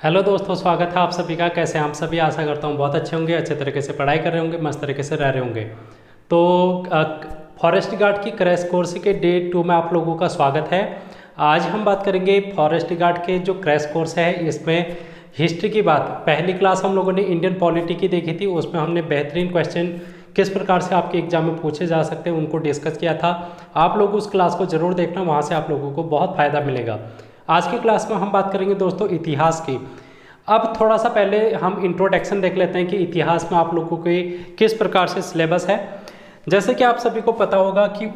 Hello दोस्तों, स्वागत है आप सभी का। कैसे हैं आप सभी? आशा करता हूँ बहुत अच्छे होंगे, अच्छे तरीके से पढ़ाई कर रहे होंगे, मस्त तरीके से रह रहे होंगे। तो फॉरेस्ट गार्ड की क्रैश कोर्स के डे 2 में आप लोगों का स्वागत है। आज हम बात करेंगे फॉरेस्ट गार्ड के जो क्रैश कोर्स है, इसमें हिस्ट्री की बात। पहली क्लास हम लोगों ने इंडियन पॉलिटी की देखी थी, उसमें हमने बेहतरीन क्वेश्चन किस प्रकार से आपके एग्जाम में पूछे जा सकते हैं उनको डिस्कस किया था। आप लोग उस क्लास को ज़रूर देखना, वहाँ से आप लोगों को बहुत फ़ायदा मिलेगा। आज की क्लास में हम बात करेंगे दोस्तों इतिहास की। अब थोड़ा सा पहले हम इंट्रोडक्शन देख लेते हैं कि इतिहास में आप लोगों के किस प्रकार से सिलेबस है। जैसे कि आप सभी को पता होगा कि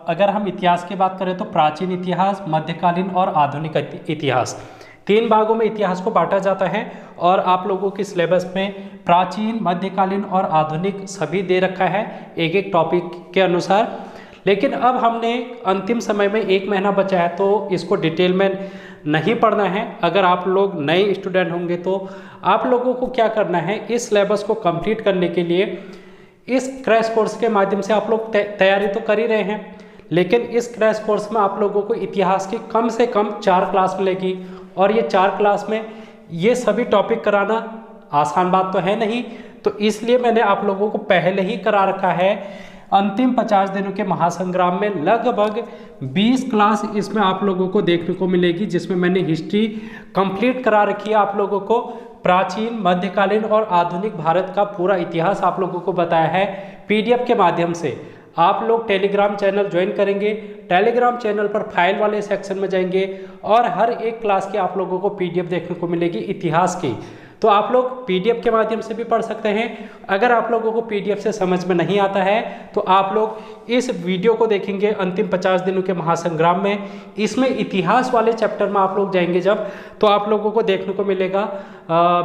अगर हम इतिहास की बात करें तो प्राचीन इतिहास, मध्यकालीन और आधुनिक इतिहास, 3 भागों में इतिहास को बांटा जाता है। और आप लोगों की सिलेबस में प्राचीन, मध्यकालीन और आधुनिक सभी दे रखा है एक एक टॉपिक के अनुसार। लेकिन अब हमने अंतिम समय में 1 महीना बचा है, तो इसको डिटेल में नहीं पढ़ना है। अगर आप लोग नए स्टूडेंट होंगे तो आप लोगों को क्या करना है, इस सिलेबस को कंप्लीट करने के लिए इस क्रैश कोर्स के माध्यम से आप लोग तैयारी तो कर ही रहे हैं, लेकिन इस क्रैश कोर्स में आप लोगों को इतिहास की कम से कम 4 क्लास मिलेगी। और ये 4 क्लास में ये सभी टॉपिक कराना आसान बात तो है नहीं, तो इसलिए मैंने आप लोगों को पहले ही करा रखा है। अंतिम 50 दिनों के महासंग्राम में लगभग 20 क्लास इसमें आप लोगों को देखने को मिलेगी, जिसमें मैंने हिस्ट्री कंप्लीट करा रखी है। आप लोगों को प्राचीन, मध्यकालीन और आधुनिक भारत का पूरा इतिहास आप लोगों को बताया है पीडीएफ के माध्यम से। आप लोग टेलीग्राम चैनल ज्वाइन करेंगे, टेलीग्राम चैनल पर फाइल वाले सेक्शन में जाएंगे और हर एक क्लास की आप लोगों को पीडीएफ देखने को मिलेगी इतिहास की। तो आप लोग पीडीएफ के माध्यम से भी पढ़ सकते हैं। अगर आप लोगों को पीडीएफ से समझ में नहीं आता है तो आप लोग इस वीडियो को देखेंगे अंतिम 50 दिनों के महासंग्राम में। इसमें इतिहास वाले चैप्टर में आप लोग जाएंगे जब, तो आप लोगों को देखने को मिलेगा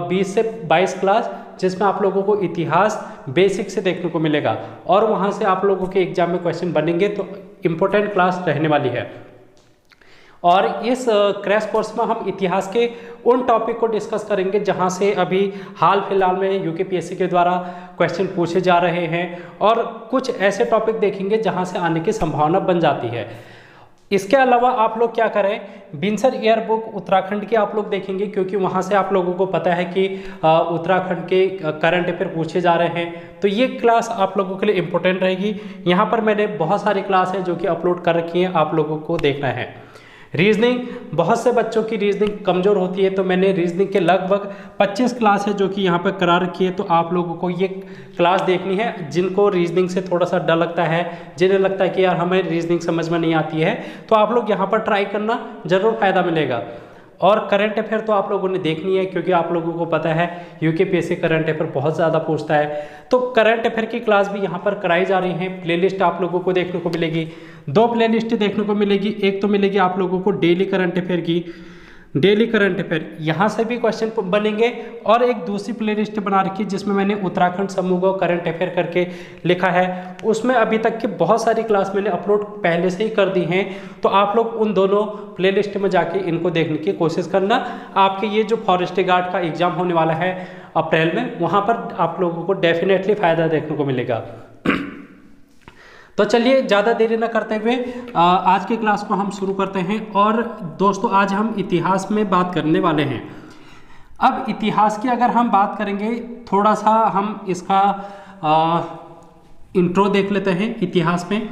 20 से 22 क्लास, जिसमें आप लोगों को इतिहास बेसिक से देखने को मिलेगा। और वहाँ से आप लोगों के एग्जाम में क्वेश्चन बनेंगे, तो इम्पोर्टेंट क्लास रहने वाली है। और इस क्रैश कोर्स में हम इतिहास के उन टॉपिक को डिस्कस करेंगे जहां से अभी हाल फिलहाल में यूकेपीएससी के द्वारा क्वेश्चन पूछे जा रहे हैं, और कुछ ऐसे टॉपिक देखेंगे जहां से आने की संभावना बन जाती है। इसके अलावा आप लोग क्या करें, बिनसर ईयर बुक उत्तराखंड की आप लोग देखेंगे, क्योंकि वहाँ से आप लोगों को पता है कि उत्तराखंड के करंट अफेयर पूछे जा रहे हैं, तो ये क्लास आप लोगों के लिए इम्पोर्टेंट रहेगी। यहाँ पर मैंने बहुत सारी क्लास है जो कि अपलोड कर रखी हैं, आप लोगों को देखना है। रीजनिंग, बहुत से बच्चों की रीजनिंग कमज़ोर होती है, तो मैंने रीजनिंग के लगभग 25 क्लास है जो कि यहाँ पर करा रखी है। तो आप लोगों को ये क्लास देखनी है। जिनको रीजनिंग से थोड़ा सा डर लगता है, जिन्हें लगता है कि यार हमें रीजनिंग समझ में नहीं आती है, तो आप लोग यहाँ पर ट्राई करना, ज़रूर फ़ायदा मिलेगा। और करंट अफेयर तो आप लोगों ने देखनी है, क्योंकि आप लोगों को पता है यूकेपीएससी करंट अफेयर बहुत ज़्यादा पूछता है। तो करंट अफेयर की क्लास भी यहाँ पर कराई जा रही है। प्लेलिस्ट आप लोगों को देखने को मिलेगी, 2 प्लेलिस्ट देखने को मिलेगी। एक तो मिलेगी आप लोगों को डेली करंट अफेयर की, डेली करंट अफेयर, यहाँ से भी क्वेश्चन बनेंगे। और एक दूसरी प्लेलिस्ट बना रखी जिसमें मैंने उत्तराखंड समूह को करंट अफेयर करके लिखा है। उसमें अभी तक की बहुत सारी क्लास मैंने अपलोड पहले से ही कर दी हैं, तो आप लोग उन दोनों प्लेलिस्ट में जाके इनको देखने की कोशिश करना। आपके ये जो फॉरेस्ट गार्ड का एग्जाम होने वाला है अप्रैल में, वहाँ पर आप लोगों को डेफिनेटली फ़ायदा देखने को मिलेगा। तो चलिए ज़्यादा देरी न करते हुए आज की क्लास को हम शुरू करते हैं। और दोस्तों, आज हम इतिहास में बात करने वाले हैं। अब इतिहास की अगर हम बात करेंगे, थोड़ा सा हम इसका इंट्रो देख लेते हैं इतिहास में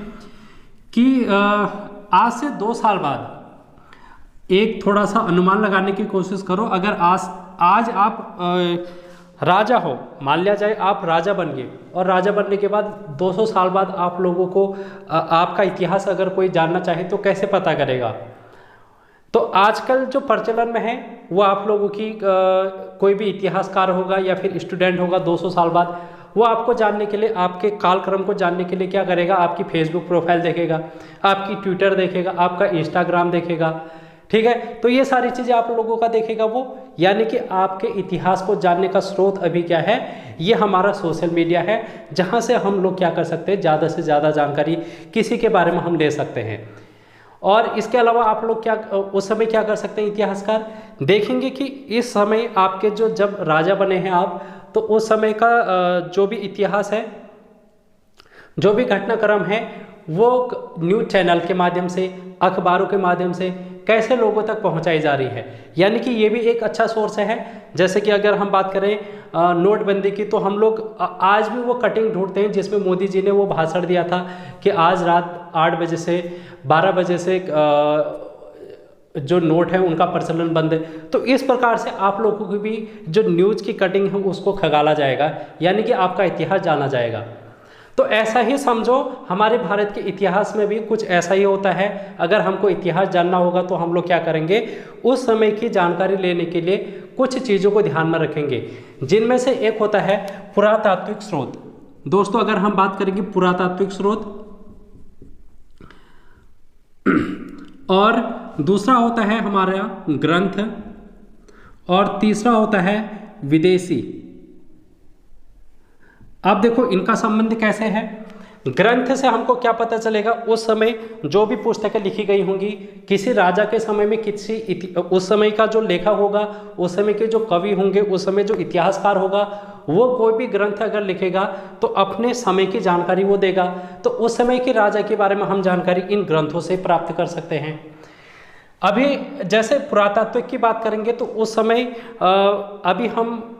कि आज से 2 साल बाद एक थोड़ा सा अनुमान लगाने की कोशिश करो। अगर आज आप राजा हो, मान लिया जाए आप राजा बन गए, और राजा बनने के बाद 200 साल बाद आप लोगों को आपका इतिहास अगर कोई जानना चाहे तो कैसे पता करेगा। तो आजकल जो प्रचलन में है वो आप लोगों की कोई भी इतिहासकार होगा या फिर स्टूडेंट होगा 200 साल बाद, वो आपको जानने के लिए, आपके कालक्रम को जानने के लिए क्या करेगा, आपकी फेसबुक प्रोफाइल देखेगा, आपकी ट्विटर देखेगा, आपका इंस्टाग्राम देखेगा। ठीक है, तो ये सारी चीज़ें आप लोगों का देखेगा वो, यानी कि आपके इतिहास को जानने का स्रोत अभी क्या है, ये हमारा सोशल मीडिया है, जहाँ से हम लोग क्या कर सकते हैं, ज़्यादा से ज़्यादा जानकारी किसी के बारे में हम ले सकते हैं। और इसके अलावा आप लोग क्या उस समय क्या कर सकते हैं, इतिहासकार देखेंगे कि इस समय आपके जब राजा बने हैं आप, तो उस समय का जो भी इतिहास है, जो भी घटनाक्रम है, वो न्यूज़ चैनल के माध्यम से, अखबारों के माध्यम से, कैसे लोगों तक पहुंचाई जा रही है, यानी कि ये भी एक अच्छा सोर्स है। जैसे कि अगर हम बात करें नोटबंदी की, तो हम लोग आज भी वो कटिंग ढूंढते हैं जिसमें मोदी जी ने वो भाषण दिया था कि आज रात 8 बजे से 12 बजे से जो नोट है उनका प्रचलन बंद है। तो इस प्रकार से आप लोगों की भी जो न्यूज़ की कटिंग है उसको खगाला जाएगा, यानी कि आपका इतिहास जाना जाएगा। तो ऐसा ही समझो, हमारे भारत के इतिहास में भी कुछ ऐसा ही होता है। अगर हमको इतिहास जानना होगा तो हम लोग क्या करेंगे, उस समय की जानकारी लेने के लिए कुछ चीज़ों को ध्यान में रखेंगे, जिनमें से एक होता है पुरातात्विक स्रोत। दोस्तों अगर हम बात करेंगे पुरातात्विक स्रोत, और दूसरा होता है हमारा ग्रंथ, और तीसरा होता है विदेशी। अब देखो इनका संबंध कैसे है। ग्रंथ से हमको क्या पता चलेगा, उस समय जो भी पुस्तकें लिखी गई होंगी, किसी राजा के समय में उस समय का जो लेखक होगा, उस समय के जो कवि होंगे, उस समय जो इतिहासकार होगा, वो कोई भी ग्रंथ अगर लिखेगा तो अपने समय की जानकारी वो देगा। तो उस समय के राजा के बारे में हम जानकारी इन ग्रंथों से प्राप्त कर सकते हैं। अभी जैसे पुरातत्व की बात करेंगे तो उस समय अभी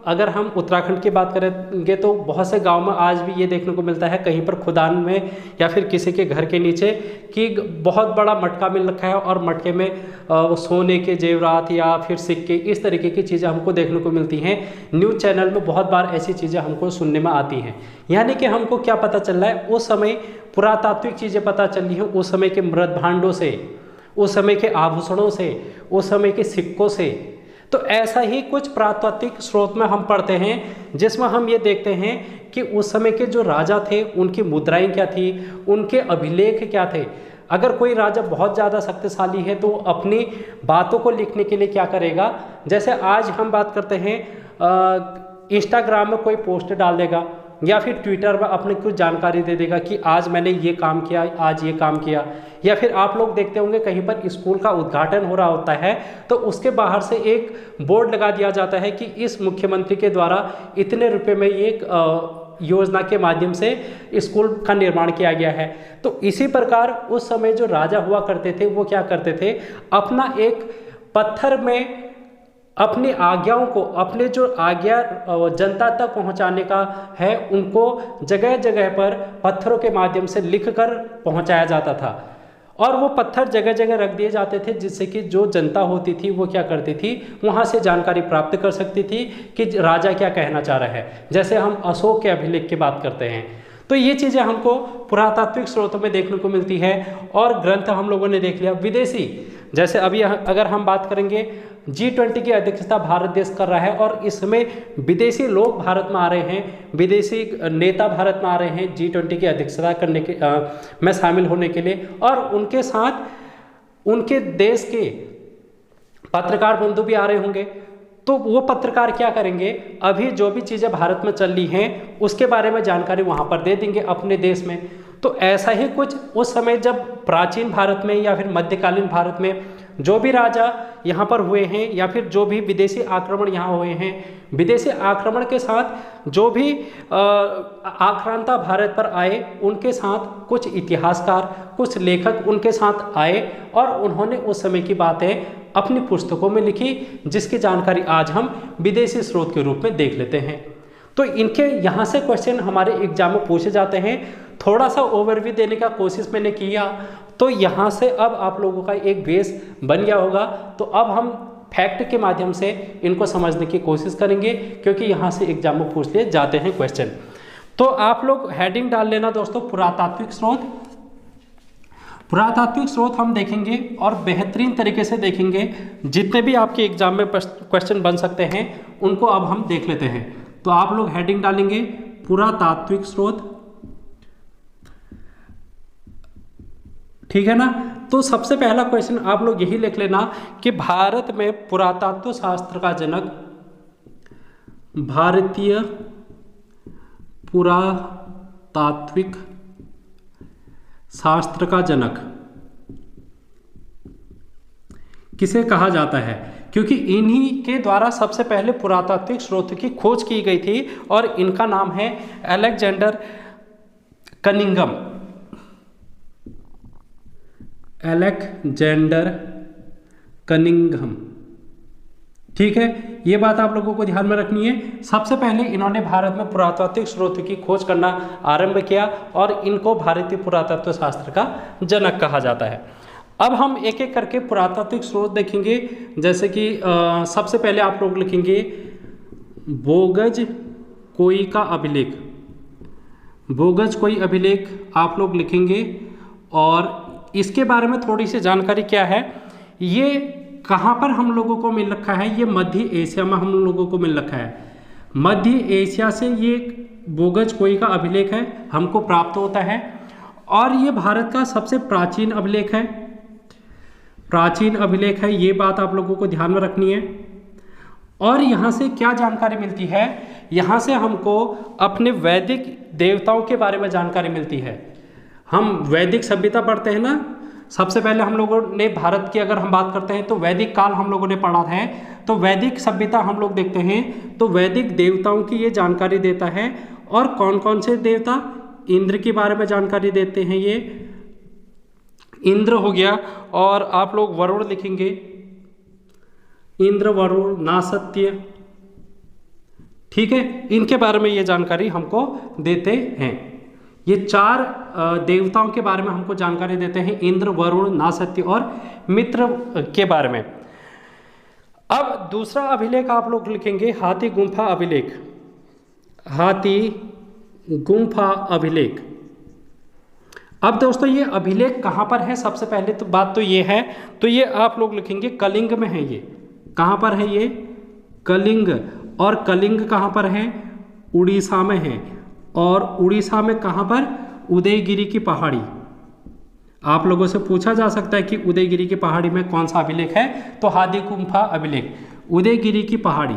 अगर हम उत्तराखंड की बात करेंगे तो बहुत से गांव में आज भी ये देखने को मिलता है, कहीं पर खुदान में या फिर किसी के घर के नीचे कि बहुत बड़ा मटका मिल रखा है, और मटके में सोने के जेवरात या फिर सिक्के, इस तरीके की चीज़ें हमको देखने को मिलती हैं। न्यूज़ चैनल में बहुत बार ऐसी चीज़ें हमको सुनने में आती हैं। यानी कि हमको क्या पता चल रहा है, उस समय पुरातात्विक चीज़ें पता चल रही हैं, उस समय के मृत भांडों से, उस समय के आभूषणों से, उस समय के सिक्कों से। तो ऐसा ही कुछ पुरातात्विक स्रोत में हम पढ़ते हैं, जिसमें हम ये देखते हैं कि उस समय के जो राजा थे उनकी मुद्राएं क्या थी, उनके अभिलेख क्या थे। अगर कोई राजा बहुत ज़्यादा शक्तिशाली है तो अपनी बातों को लिखने के लिए क्या करेगा, जैसे आज हम बात करते हैं इंस्टाग्राम में कोई पोस्ट डाल देगा या फिर ट्विटर पर अपनी कुछ जानकारी दे देगा कि आज मैंने ये काम किया, आज ये काम किया। या फिर आप लोग देखते होंगे कहीं पर स्कूल का उद्घाटन हो रहा होता है तो उसके बाहर से एक बोर्ड लगा दिया जाता है कि इस मुख्यमंत्री के द्वारा इतने रुपए में ये योजना के माध्यम से स्कूल का निर्माण किया गया है। तो इसी प्रकार उस समय जो राजा हुआ करते थे वो क्या करते थे, अपना एक पत्थर में अपनी आज्ञाओं को, अपने जो आज्ञा जनता तक पहुंचाने का है, उनको जगह जगह पर पत्थरों के माध्यम से लिखकर पहुंचाया जाता था। और वो पत्थर जगह जगह रख दिए जाते थे, जिससे कि जो जनता होती थी वो क्या करती थी, वहाँ से जानकारी प्राप्त कर सकती थी कि राजा क्या कहना चाह रहा है। जैसे हम अशोक के अभिलेख की बात करते हैं, तो ये चीज़ें हमको पुरातात्विक स्रोतों में देखने को मिलती है। और ग्रंथ हम लोगों ने देख लिया। विदेशी, जैसे अभी अगर हम बात करेंगे, G20 की अध्यक्षता भारत देश कर रहा है और इसमें विदेशी लोग भारत में आ रहे हैं, विदेशी नेता भारत में आ रहे हैं G20 की अध्यक्षता करने के में शामिल होने के लिए। और उनके साथ उनके देश के पत्रकार बंधु भी आ रहे होंगे। तो वो पत्रकार क्या करेंगे, अभी जो भी चीज़ें भारत में चल रही हैं उसके बारे में जानकारी वहाँ पर दे देंगे अपने देश में। तो ऐसा ही कुछ उस समय जब प्राचीन भारत में या फिर मध्यकालीन भारत में जो भी राजा यहाँ पर हुए हैं या फिर जो भी विदेशी आक्रमण यहाँ हुए हैं, विदेशी आक्रमण के साथ जो भी आक्रांता भारत पर आए, उनके साथ कुछ इतिहासकार, कुछ लेखक उनके साथ आए और उन्होंने उस समय की बातें अपनी पुस्तकों में लिखी, जिसकी जानकारी आज हम विदेशी स्रोत के रूप में देख लेते हैं। तो इनके यहाँ से क्वेश्चन हमारे एग्जाम में पूछे जाते हैं। थोड़ा सा ओवरव्यू देने का कोशिश मैंने किया, तो यहाँ से अब आप लोगों का एक बेस बन गया होगा। तो अब हम फैक्ट के माध्यम से इनको समझने की कोशिश करेंगे, क्योंकि यहाँ से एग्जाम में पूछ लिए जाते हैं क्वेश्चन। तो आप लोग हेडिंग डाल लेना दोस्तों, पुरातात्विक स्रोत। पुरातात्विक स्रोत हम देखेंगे और बेहतरीन तरीके से देखेंगे। जितने भी आपके एग्जाम में क्वेश्चन बन सकते हैं उनको अब हम देख लेते हैं। तो आप लोग हेडिंग डालेंगे पुरातात्विक स्रोत, ठीक है ना। तो सबसे पहला क्वेश्चन आप लोग यही लिख लेना कि भारत में पुरातत्व शास्त्र का जनक, भारतीय पुरातात्विक शास्त्र का जनक किसे कहा जाता है, क्योंकि इन्हीं के द्वारा सबसे पहले पुरातात्विक स्रोत की खोज की गई थी और इनका नाम है अलेक्जेंडर कनिंघम। Alexander Cunningham. ठीक है, ये बात आप लोगों को ध्यान में रखनी है। सबसे पहले इन्होंने भारत में पुरातात्विक स्रोत की खोज करना आरंभ किया और इनको भारतीय पुरातत्व शास्त्र का जनक कहा जाता है। अब हम एक एक करके पुरातात्विक स्रोत देखेंगे। जैसे कि सबसे पहले आप लोग लिखेंगे बोगज कोई का अभिलेख। बोगज कोई अभिलेख आप लोग लिखेंगे और इसके बारे में थोड़ी सी जानकारी क्या है, ये कहाँ पर हम लोगों को मिल रखा है, ये मध्य एशिया में हम लोगों को मिल रखा है। मध्य एशिया से ये बोगज कोई का अभिलेख है हमको प्राप्त होता है और ये भारत का सबसे प्राचीन अभिलेख है। प्राचीन अभिलेख है, ये बात आप लोगों को ध्यान में रखनी है। और यहाँ से क्या जानकारी मिलती है, यहाँ से हमको अपने वैदिक देवताओं के बारे में जानकारी मिलती है। हम वैदिक सभ्यता पढ़ते हैं ना, सबसे पहले हम लोगों ने भारत की अगर हम बात करते हैं तो वैदिक काल हम लोगों ने पढ़ा है, तो वैदिक सभ्यता हम लोग देखते हैं तो वैदिक देवताओं की ये जानकारी देता है। और कौन कौन से देवता, इंद्र के बारे में जानकारी देते हैं, ये इंद्र हो गया। और आप लोग वरुण लिखेंगे, इंद्र, वरुण, नासत्य। ठीक है, इनके बारे में ये जानकारी हमको देते हैं। ये चार देवताओं के बारे में हमको जानकारी देते हैं, इंद्र, वरुण, नासत्य और मित्र के बारे में। अब दूसरा अभिलेख आप लोग लिखेंगे हाथी गुम्फा अभिलेख। हाथी गुम्फा अभिलेख। अब दोस्तों ये अभिलेख कहाँ पर है, सबसे पहले तो बात तो ये है, तो ये आप लोग लिखेंगे कलिंग में है। ये कहाँ पर है, ये कलिंग। और कलिंग कहाँ पर है, उड़ीसा में है। और उड़ीसा में कहाँ पर, उदयगिरी की पहाड़ी। आप लोगों से पूछा जा सकता है कि उदयगिरी की पहाड़ी में कौन सा अभिलेख है, तो हाथी गुम्फा अभिलेख, उदयगिरी की पहाड़ी।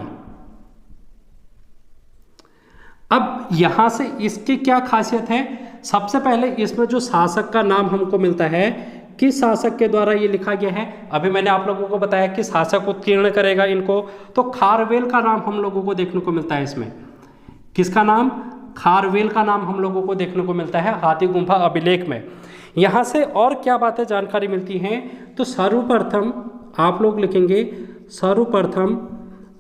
अब यहाँ से इसकी क्या खासियत है, सबसे पहले इसमें जो शासक का नाम हमको मिलता है, किस शासक के द्वारा ये लिखा गया है। अभी मैंने आप लोगों को बताया कि शासक उत्कीर्ण करेगा इनको, तो खारवेल का नाम हम लोगों को देखने को मिलता है इसमें। किसका नाम, खारवेल का नाम हम लोगों को देखने को मिलता है हाथी गुम्फा अभिलेख में। यहाँ से और क्या बातें जानकारी मिलती हैं, तो सर्वप्रथम आप लोग लिखेंगे, सर्वप्रथम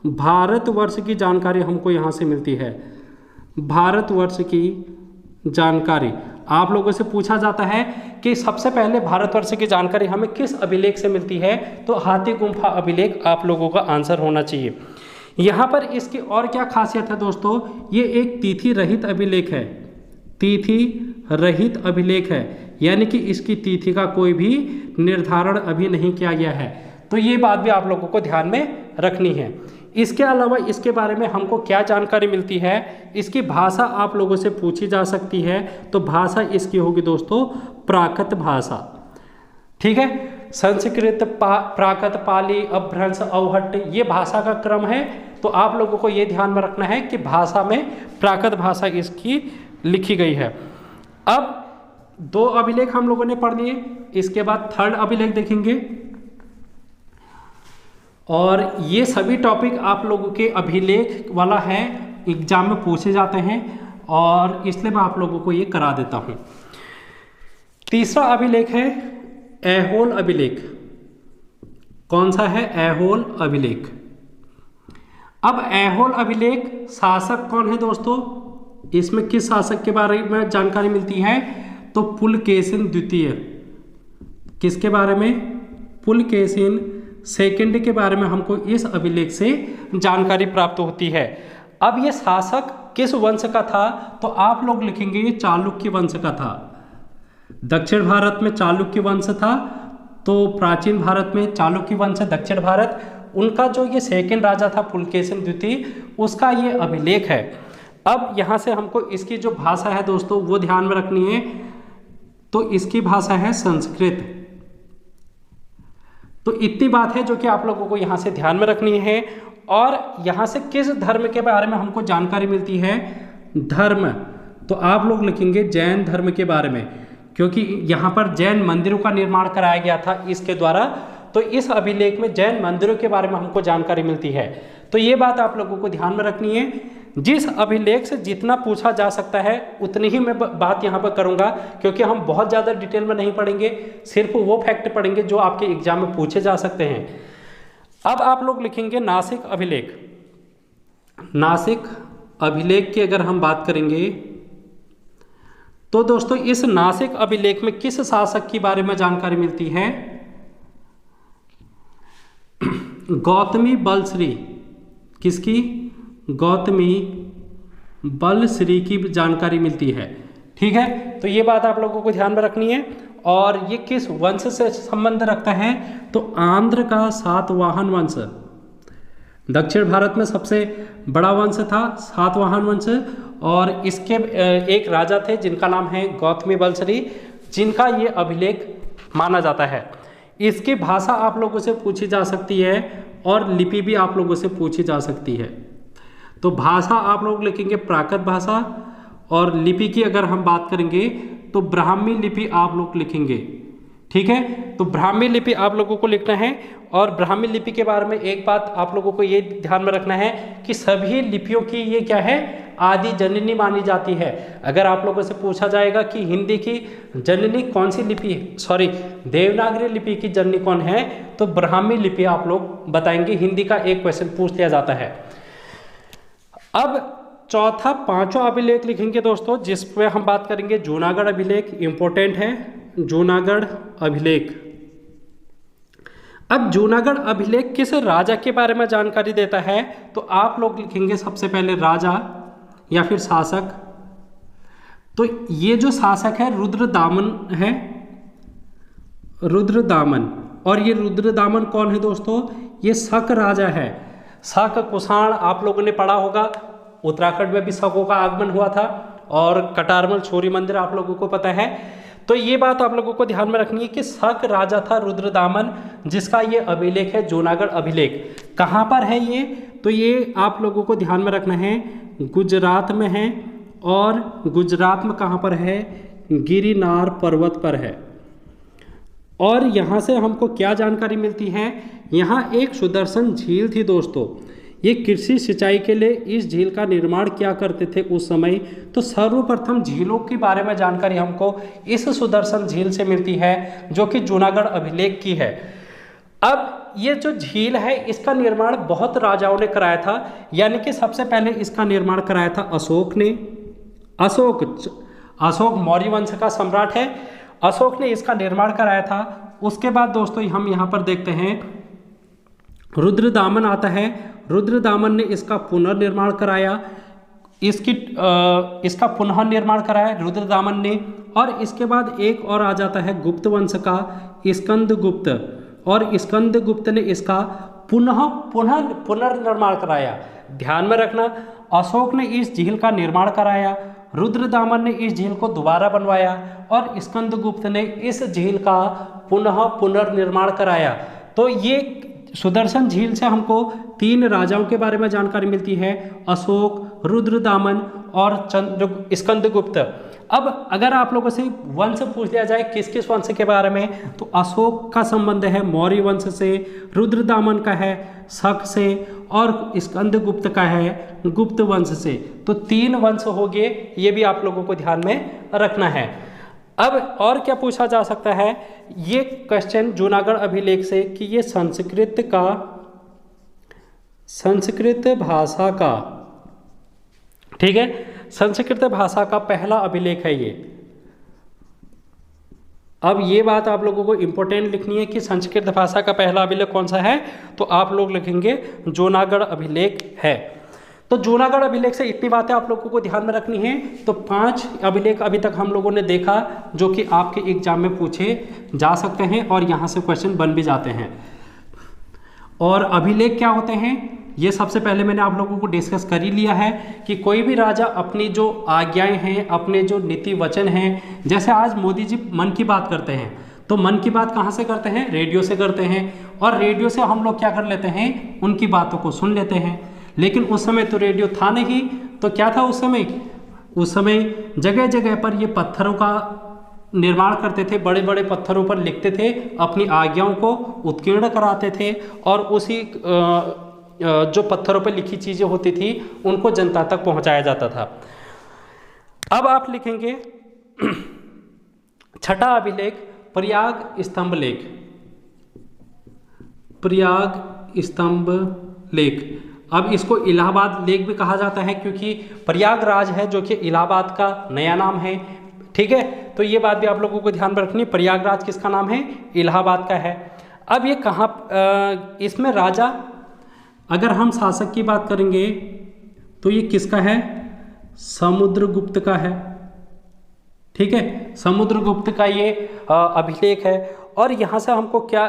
भारतवर्ष की जानकारी हमको यहाँ से मिलती है। भारतवर्ष की जानकारी आप लोगों से पूछा जाता है कि सबसे पहले भारतवर्ष की जानकारी हमें किस अभिलेख से मिलती है, तो हाथी गुम्फा अभिलेख आप लोगों का आंसर होना चाहिए। यहाँ पर इसकी और क्या खासियत है दोस्तों, ये एक तिथि रहित अभिलेख है। तिथि रहित अभिलेख है, यानी कि इसकी तिथि का कोई भी निर्धारण अभी नहीं किया गया है। तो ये बात भी आप लोगों को ध्यान में रखनी है। इसके अलावा इसके बारे में हमको क्या जानकारी मिलती है, इसकी भाषा आप लोगों से पूछी जा सकती है, तो भाषा इसकी होगी दोस्तों प्राकृत भाषा। ठीक है, संस्कृत, प्राकृत, पाली, अपभ्रंश, अवहट्ट, ये भाषा का क्रम है। तो आप लोगों को ये ध्यान में रखना है कि भाषा में प्राकृत भाषा इसकी लिखी गई है। अब दो अभिलेख हम लोगों ने पढ़ लिए, इसके बाद थर्ड अभिलेख देखेंगे। और ये सभी टॉपिक आप लोगों के अभिलेख वाला है, एग्जाम में पूछे जाते हैं और इसलिए मैं आप लोगों को ये करा देता हूँ। तीसरा अभिलेख है ऐहोल अभिलेख। कौन सा है, ऐहोल अभिलेख। अब ऐहोल अभिलेख शासक कौन है दोस्तों, इसमें किस शासक के बारे में जानकारी मिलती है, तो पुलकेशिन द्वितीय। किसके बारे में, पुलकेशिन सेकंड के बारे में हमको इस अभिलेख से जानकारी प्राप्त होती है। अब ये शासक किस वंश का था, तो आप लोग लिखेंगे ये चालुक्य वंश का था। दक्षिण भारत में चालुक्य वंश था, तो प्राचीन भारत में चालुक्य वंश, दक्षिण भारत, उनका जो ये सेकंड राजा था पुलकेशिन द्वितीय, उसका ये अभिलेख है। अब यहाँ से हमको इसकी जो भाषा है दोस्तों वो ध्यान में रखनी है, तो इसकी भाषा है संस्कृत। तो इतनी बात है जो कि आप लोगों को यहाँ से ध्यान में रखनी है। और यहाँ से किस धर्म के बारे में हमको जानकारी मिलती है, धर्म, तो आप लोग लिखेंगे जैन धर्म के बारे में, क्योंकि यहाँ पर जैन मंदिरों का निर्माण कराया गया था इसके द्वारा। तो इस अभिलेख में जैन मंदिरों के बारे में हमको जानकारी मिलती है। तो ये बात आप लोगों को ध्यान में रखनी है। जिस अभिलेख से जितना पूछा जा सकता है उतनी ही मैं बात यहाँ पर करूँगा, क्योंकि हम बहुत ज़्यादा डिटेल में नहीं पढ़ेंगे, सिर्फ वो फैक्ट पढ़ेंगे जो आपके एग्जाम में पूछे जा सकते हैं। अब आप लोग लिखेंगे नासिक अभिलेख। नासिक अभिलेख की अगर हम बात करेंगे तो दोस्तों इस नासिक अभिलेख में किस शासक के बारे में जानकारी मिलती है? गौतमी बलश्री। किसकी? गौतमी बलश्री की जानकारी मिलती है। ठीक है, तो ये बात आप लोगों को ध्यान में रखनी है। और ये किस वंश से संबंध रखता है? तो आंध्र का सातवाहन वंश। दक्षिण भारत में सबसे बड़ा वंश था सातवाहन वंश, और इसके एक राजा थे जिनका नाम है गौतमी बलश्री, जिनका ये अभिलेख माना जाता है। इसकी भाषा आप लोगों से पूछी जा सकती है और लिपि भी आप लोगों से पूछी जा सकती है। तो भाषा आप लोग लिखेंगे प्राकृत भाषा, और लिपि की अगर हम बात करेंगे तो ब्राह्मी लिपि आप लोग लिखेंगे। ठीक है, तो ब्राह्मी लिपि आप लोगों को लिखना है। और ब्राह्मी लिपि के बारे में एक बात आप लोगों को ये ध्यान में रखना है कि सभी लिपियों की ये क्या है? आदि जननी मानी जाती है। अगर आप लोगों से पूछा जाएगा कि हिंदी की जननी कौन सी लिपि है, सॉरी देवनागरी लिपि की जननी कौन है, तो ब्राह्मी लिपि आप लोग बताएंगे। हिंदी का एक क्वेश्चन पूछ लिया जाता है। अब चौथा पांचवा अभिलेख लिखेंगे दोस्तों, जिस पे हम बात करेंगे जूनागढ़ अभिलेख। इंपॉर्टेंट है जूनागढ़ अभिलेख। अब जूनागढ़ अभिलेख किस राजा के बारे में जानकारी देता है? तो आप लोग लिखेंगे सबसे पहले राजा या फिर शासक। तो ये जो शासक है रुद्रदामन है, रुद्रदामन। और ये रुद्रदामन कौन है दोस्तों? ये शक राजा है। शक कुषाण आप लोगों ने पढ़ा होगा, उत्तराखंड में भी शकों का आगमन हुआ था, और कटारमल शौर्य मंदिर आप लोगों को पता है। तो ये बात आप लोगों को ध्यान में रखनी है कि शक राजा था रुद्रदामन, जिसका ये अभिलेख है जूनागढ़ अभिलेख। कहाँ पर है ये? तो ये आप लोगों को ध्यान में रखना है गुजरात में है। और गुजरात में कहाँ पर है? गिरनार पर्वत पर है। और यहाँ से हमको क्या जानकारी मिलती है? यहाँ एक सुदर्शन झील थी दोस्तों। ये कृषि सिंचाई के लिए इस झील का निर्माण क्या करते थे उस समय? तो सर्वप्रथम झीलों के बारे में जानकारी हमको इस सुदर्शन झील से मिलती है, जो कि जूनागढ़ अभिलेख की है। अब ये जो झील है इसका निर्माण बहुत राजाओं ने कराया था, यानी कि सबसे पहले इसका निर्माण कराया था अशोक ने। अशोक मौर्य वंश का सम्राट है, अशोक ने इसका निर्माण कराया था। उसके बाद दोस्तों हम यहाँ पर देखते हैं रुद्रदामन आता है। रुद्रदामन ने इसका पुनर्निर्माण कराया, इसका पुनः निर्माण कराया रुद्रदामन ने। और इसके बाद एक और आ जाता है गुप्त वंश का स्कंदगुप्त, और स्कंदगुप्त ने इसका पुनर्निर्माण कराया। ध्यान में रखना, अशोक ने इस झील का निर्माण कराया, रुद्रदामन ने इस झील को दोबारा बनवाया, और स्कंदगुप्त ने इस झील का पुनर्निर्माण कराया। तो ये सुदर्शन झील से हमको 3 राजाओं के बारे में जानकारी मिलती है, अशोक, रुद्रदामन और स्कंदगुप्त। अब अगर आप लोगों से वंश पूछ लिया जाए किस किस वंश के बारे में, तो अशोक का संबंध है मौर्य वंश से, रुद्रदामन का है शक से, और स्कंदगुप्त का है गुप्त वंश से। तो 3 वंश हो गए, ये भी आप लोगों को ध्यान में रखना है। अब और क्या पूछा जा सकता है ये क्वेश्चन जूनागढ़ अभिलेख से कि ये संस्कृत भाषा का, ठीक है, संस्कृत भाषा का पहला अभिलेख है ये। अब ये बात आप लोगों को इंपॉर्टेंट लिखनी है कि संस्कृत भाषा का पहला अभिलेख कौन सा है, तो आप लोग लिखेंगे जूनागढ़ अभिलेख है। तो जूनागढ़ अभिलेख से इतनी बातें आप लोगों को ध्यान में रखनी है। तो 5 अभिलेख अभी तक हम लोगों ने देखा जो कि आपके एग्जाम में पूछे जा सकते हैं और यहाँ से क्वेश्चन बन भी जाते हैं। और अभिलेख क्या होते हैं ये सबसे पहले मैंने आप लोगों को डिस्कस कर ही लिया है कि कोई भी राजा अपनी जो आज्ञाएं हैं, अपने जो नीति वचन हैं, जैसे आज मोदी जी मन की बात करते हैं, तो मन की बात कहाँ से करते हैं? रेडियो से करते हैं। और रेडियो से हम लोग क्या कर लेते हैं? उनकी बातों को सुन लेते हैं। लेकिन उस समय तो रेडियो था नहीं, तो क्या था उस समय? उस समय जगह जगह पर ये पत्थरों का निर्माण करते थे, बड़े बड़े पत्थरों पर लिखते थे, अपनी आज्ञाओं को उत्कीर्ण कराते थे, और उसी जो पत्थरों पर लिखी चीज़ें होती थी उनको जनता तक पहुंचाया जाता था। अब आप लिखेंगे छठा अभिलेख प्रयाग स्तंभ लेख। प्रयाग स्तंभ लेक। अब इसको इलाहाबाद लेक भी कहा जाता है क्योंकि प्रयागराज है जो कि इलाहाबाद का नया नाम है। ठीक है, तो ये बात भी आप लोगों को ध्यान में रखनी है, प्रयागराज किसका नाम है, इलाहाबाद का है। अब ये कहाँ, इसमें राजा, अगर हम शासक की बात करेंगे तो ये किसका है, समुद्रगुप्त का है। ठीक है, समुद्रगुप्त का ये अभिलेख है। और यहाँ से हमको क्या,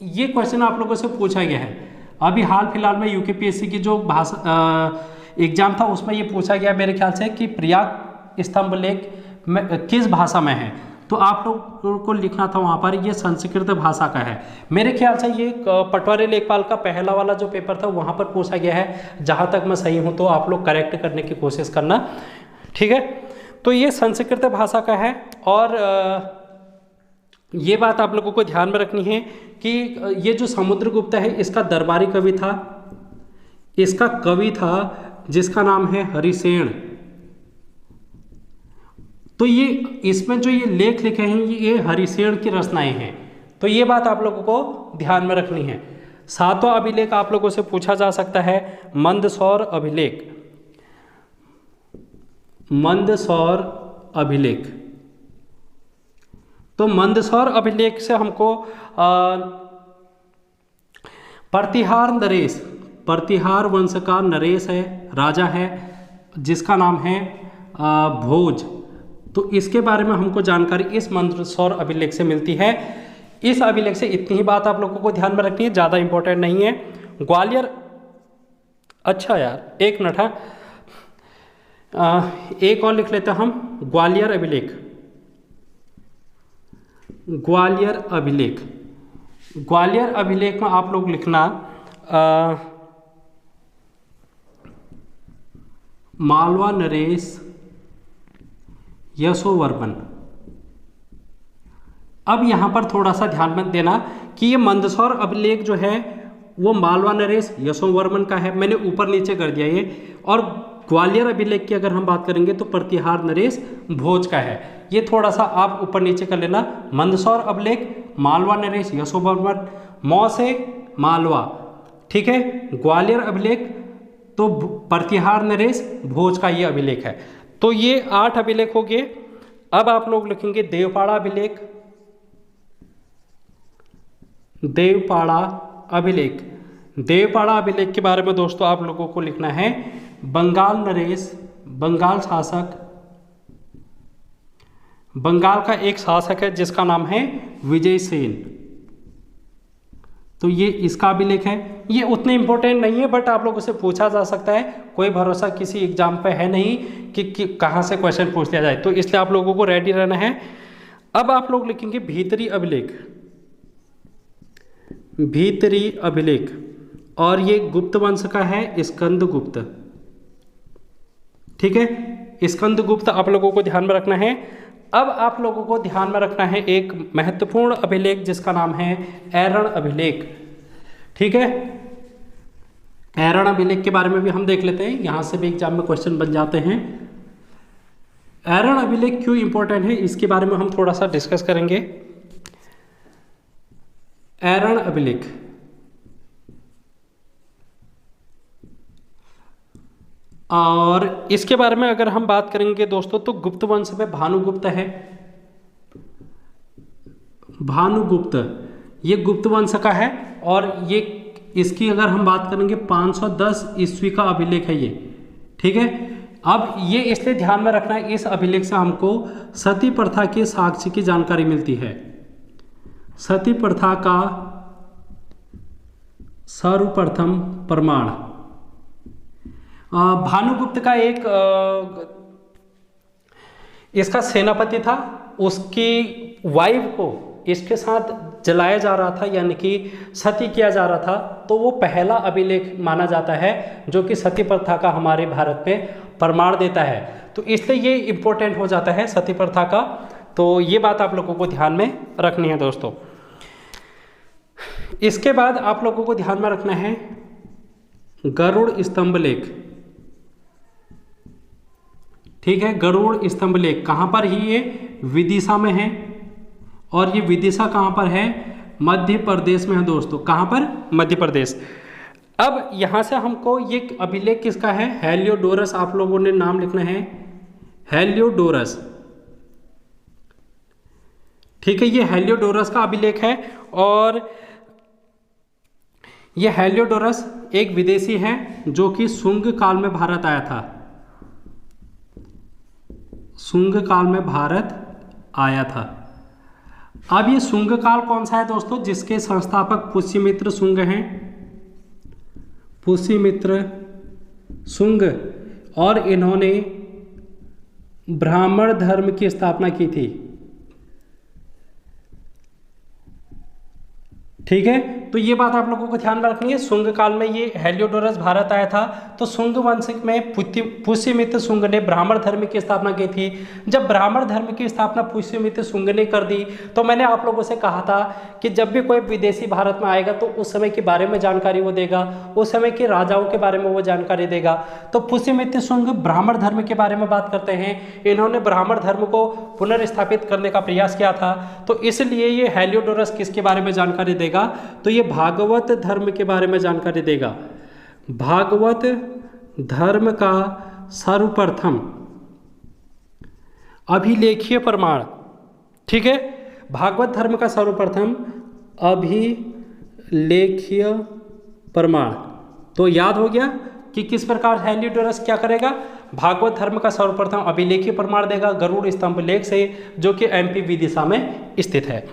ये क्वेश्चन आप लोगों से पूछा गया है अभी हाल फिलहाल में यूकेपीएससी की जो भाषा एग्जाम था उसमें ये पूछा गया मेरे ख्याल से कि प्रयाग स्तंभ लेख में किस भाषा में है, तो आप लोगों को लिखना था वहाँ पर ये संस्कृत भाषा का है। मेरे ख्याल से ये पटवारी लेखपाल का पहला वाला जो पेपर था वहाँ पर पूछा गया है, जहाँ तक मैं सही हूँ तो आप लोग करेक्ट करने की कोशिश करना। ठीक है, तो ये संस्कृत भाषा का है। और ये बात आप लोगों को ध्यान में रखनी है कि ये जो समुद्रगुप्त है इसका दरबारी कवि था, इसका कवि था जिसका नाम है हरिसेन। तो ये इसमें जो ये लेख लिखे हैं ये हरिसेन की रचनाएं हैं, तो ये बात आप लोगों को ध्यान में रखनी है। सातवां अभिलेख आप लोगों से पूछा जा सकता है मंदसौर अभिलेख। मंदसौर अभिलेख, तो मंदसौर अभिलेख से हमको प्रतिहार नरेश, प्रतिहार वंश का नरेश है, राजा है जिसका नाम है भोज, तो इसके बारे में हमको जानकारी इस मंदसौर अभिलेख से मिलती है। इस अभिलेख से इतनी ही बात आप लोगों को ध्यान में रखनी है, ज़्यादा इंपॉर्टेंट नहीं है। ग्वालियर, अच्छा यार एक मिनट है, एक और लिख लेते हैं हम, ग्वालियर अभिलेख। ग्वालियर अभिलेख, ग्वालियर अभिलेख में आप लोग लिखना मालवा नरेश यशोवर्मन। अब यहाँ पर थोड़ा सा ध्यान में देना कि ये मंदसौर अभिलेख जो है वो मालवा नरेश यशोवर्मन का है, मैंने ऊपर नीचे कर दिया ये। और ग्वालियर अभिलेख की अगर हम बात करेंगे तो प्रतिहार नरेश भोज का है, ये थोड़ा सा आप ऊपर नीचे कर लेना। मंदसौर अभिलेख मालवा नरेश यशोवर्मन, मौ से मालवा। ठीक है, ग्वालियर अभिलेख तो प्रतिहार नरेश भोज का ये अभिलेख है। तो ये 8 अभिलेख हो गए। अब आप लोग लिखेंगे देवपाड़ा अभिलेख। देवपाड़ा अभिलेख, देवपाड़ा अभिलेख के बारे में दोस्तों आप लोगों को लिखना है बंगाल नरेश, बंगाल शासक, बंगाल का एक शासक है जिसका नाम है विजय सेन, तो ये इसका अभिलेख है। ये उतने इंपॉर्टेंट नहीं है बट आप लोगों से पूछा जा सकता है, कोई भरोसा किसी एग्जाम पे है नहीं कि कहाँ से क्वेश्चन पूछ लिया जाए, तो इसलिए आप लोगों को रेडी रहना है। अब आप लोग लिखेंगे भीतरी अभिलेख, भीतरी अभिलेख, और ये गुप्त वंश का है स्कंदगुप्त। ठीक है, स्कंदगुप्त आप लोगों को ध्यान में रखना है। अब आप लोगों को ध्यान में रखना है एक महत्वपूर्ण अभिलेख जिसका नाम है ऐरण अभिलेख। ठीक है, ऐरण अभिलेख के बारे में भी हम देख लेते हैं, यहाँ से भी एग्जाम में क्वेश्चन बन जाते हैं। ऐरण अभिलेख क्यों इंपॉर्टेंट है इसके बारे में हम थोड़ा सा डिस्कस करेंगे। ऐरण अभिलेख, और इसके बारे में अगर हम बात करेंगे दोस्तों तो गुप्त वंश में भानुगुप्त है, भानुगुप्त ये गुप्त वंश का है, और ये इसकी अगर हम बात करेंगे 510 ईस्वी का अभिलेख है ये। ठीक है, अब ये इसलिए ध्यान में रखना है, इस अभिलेख से हमको सती प्रथा के साक्ष्य की जानकारी मिलती है। सती प्रथा का सर्वप्रथम प्रमाण, भानुगुप्त का एक इसका सेनापति था, उसकी वाइफ को इसके साथ जलाया जा रहा था, यानी कि सती किया जा रहा था, तो वो पहला अभिलेख माना जाता है जो कि सती प्रथा का हमारे भारत पे प्रमाण देता है, तो इसलिए ये इम्पोर्टेंट हो जाता है सती प्रथा का। तो ये बात आप लोगों को ध्यान में रखनी है दोस्तों। इसके बाद आप लोगों को ध्यान में रखना है गरुड़ स्तंभ लेख। ठीक है, गरुड़ स्तंभ लेख कहाँ पर ही, ये विदिशा में है, और ये विदिशा कहाँ पर है, मध्य प्रदेश में है दोस्तों। कहाँ पर? मध्य प्रदेश। अब यहाँ से हमको ये अभिलेख किसका है? हेलियोडोरस, आप लोगों ने नाम लिखना है, हेलियोडोरस। ठीक है, ये हेलियोडोरस का अभिलेख है। और ये हेलियोडोरस एक विदेशी है जो कि शुंग काल में भारत आया था, शुंग काल में भारत आया था। अब ये शुंग काल कौन सा है दोस्तों? जिसके संस्थापक पुष्यमित्र शुंग हैं, पुष्यमित्र शुंग, और इन्होंने ब्राह्मण धर्म की स्थापना की थी। ठीक है, तो ये बात आप लोगों को ध्यान में रखनी है। शुंग काल में ये हेलियोडोरस भारत आया था, तो शुंग वंश में पुष्यमित्र शुंग ने ब्राह्मण धर्म की स्थापना की थी। जब ब्राह्मण धर्म की स्थापना पुष्यमित्र शुंग ने कर दी, तो मैंने आप लोगों से कहा था कि जब भी कोई विदेशी भारत में आएगा तो उस समय के बारे में जानकारी वो देगा, उस समय के राजाओं के बारे में वो जानकारी देगा। तो पुष्यमित्र शुंग ब्राह्मण धर्म के बारे में बात करते हैं, इन्होंने ब्राह्मण धर्म को पुनर्स्थापित करने का प्रयास किया था। तो इसलिए ये हेलियोडोरस किसके बारे में जानकारी देगा? तो ये भागवत धर्म के बारे में जानकारी देगा। भागवत धर्म का सर्वप्रथम अभिलेखीय प्रमाण। ठीक है, भागवत धर्म का सर्वप्रथम अभिलेखीय प्रमाण। तो याद हो गया कि किस प्रकार हेलियोडोरस क्या करेगा? भागवत धर्म का सर्वप्रथम अभिलेखीय प्रमाण देगा गरुड़ स्तंभ लेख से, जो कि एमपी विदिशा में स्थित है।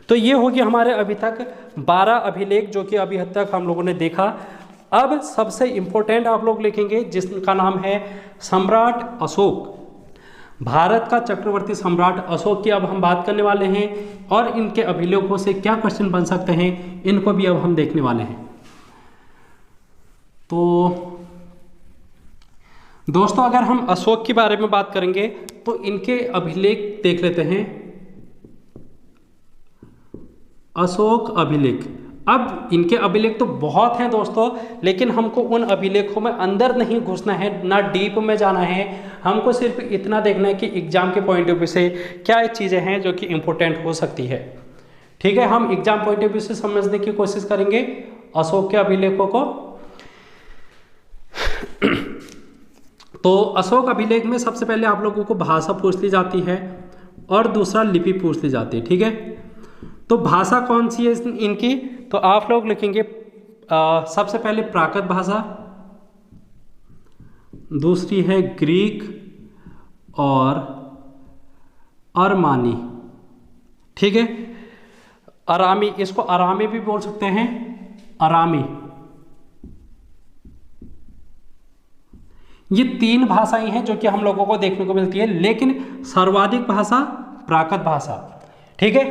तो ये होगी हमारे अभी तक 12 अभिलेख जो कि अभी तक हम लोगों ने देखा। अब सबसे इम्पोर्टेंट आप लोग लिखेंगे जिसका नाम है सम्राट अशोक। भारत का चक्रवर्ती सम्राट अशोक की अब हम बात करने वाले हैं, और इनके अभिलेखों से क्या क्वेश्चन बन सकते हैं इनको भी अब हम देखने वाले हैं। तो दोस्तों अगर हम अशोक के बारे में बात करेंगे तो इनके अभिलेख देख लेते हैं। अशोक अभिलेख, अब इनके अभिलेख तो बहुत हैं दोस्तों, लेकिन हमको उन अभिलेखों में अंदर नहीं घुसना है, ना डीप में जाना है। हमको सिर्फ इतना देखना है कि एग्जाम के पॉइंट ऑफ व्यू से क्या चीज़ें हैं जो कि इम्पोर्टेंट हो सकती है। ठीक है, हम एग्जाम पॉइंट ऑफ व्यू से समझने की कोशिश करेंगे अशोक के अभिलेखों को। तो अशोक अभिलेख में सबसे पहले आप लोगों को भाषा पूछ ली जाती है और दूसरा लिपि पूछ ली जाती है। ठीक है, तो भाषा कौन सी है इनकी? तो आप लोग लिखेंगे सबसे पहले प्राकृत भाषा, दूसरी है ग्रीक और अरमानी। ठीक है, अरामी, इसको अरामी भी बोल सकते हैं, अरामी। ये 3 भाषाएं हैं जो कि हम लोगों को देखने को मिलती है, लेकिन सर्वाधिक भाषा प्राकृत भाषा। ठीक है,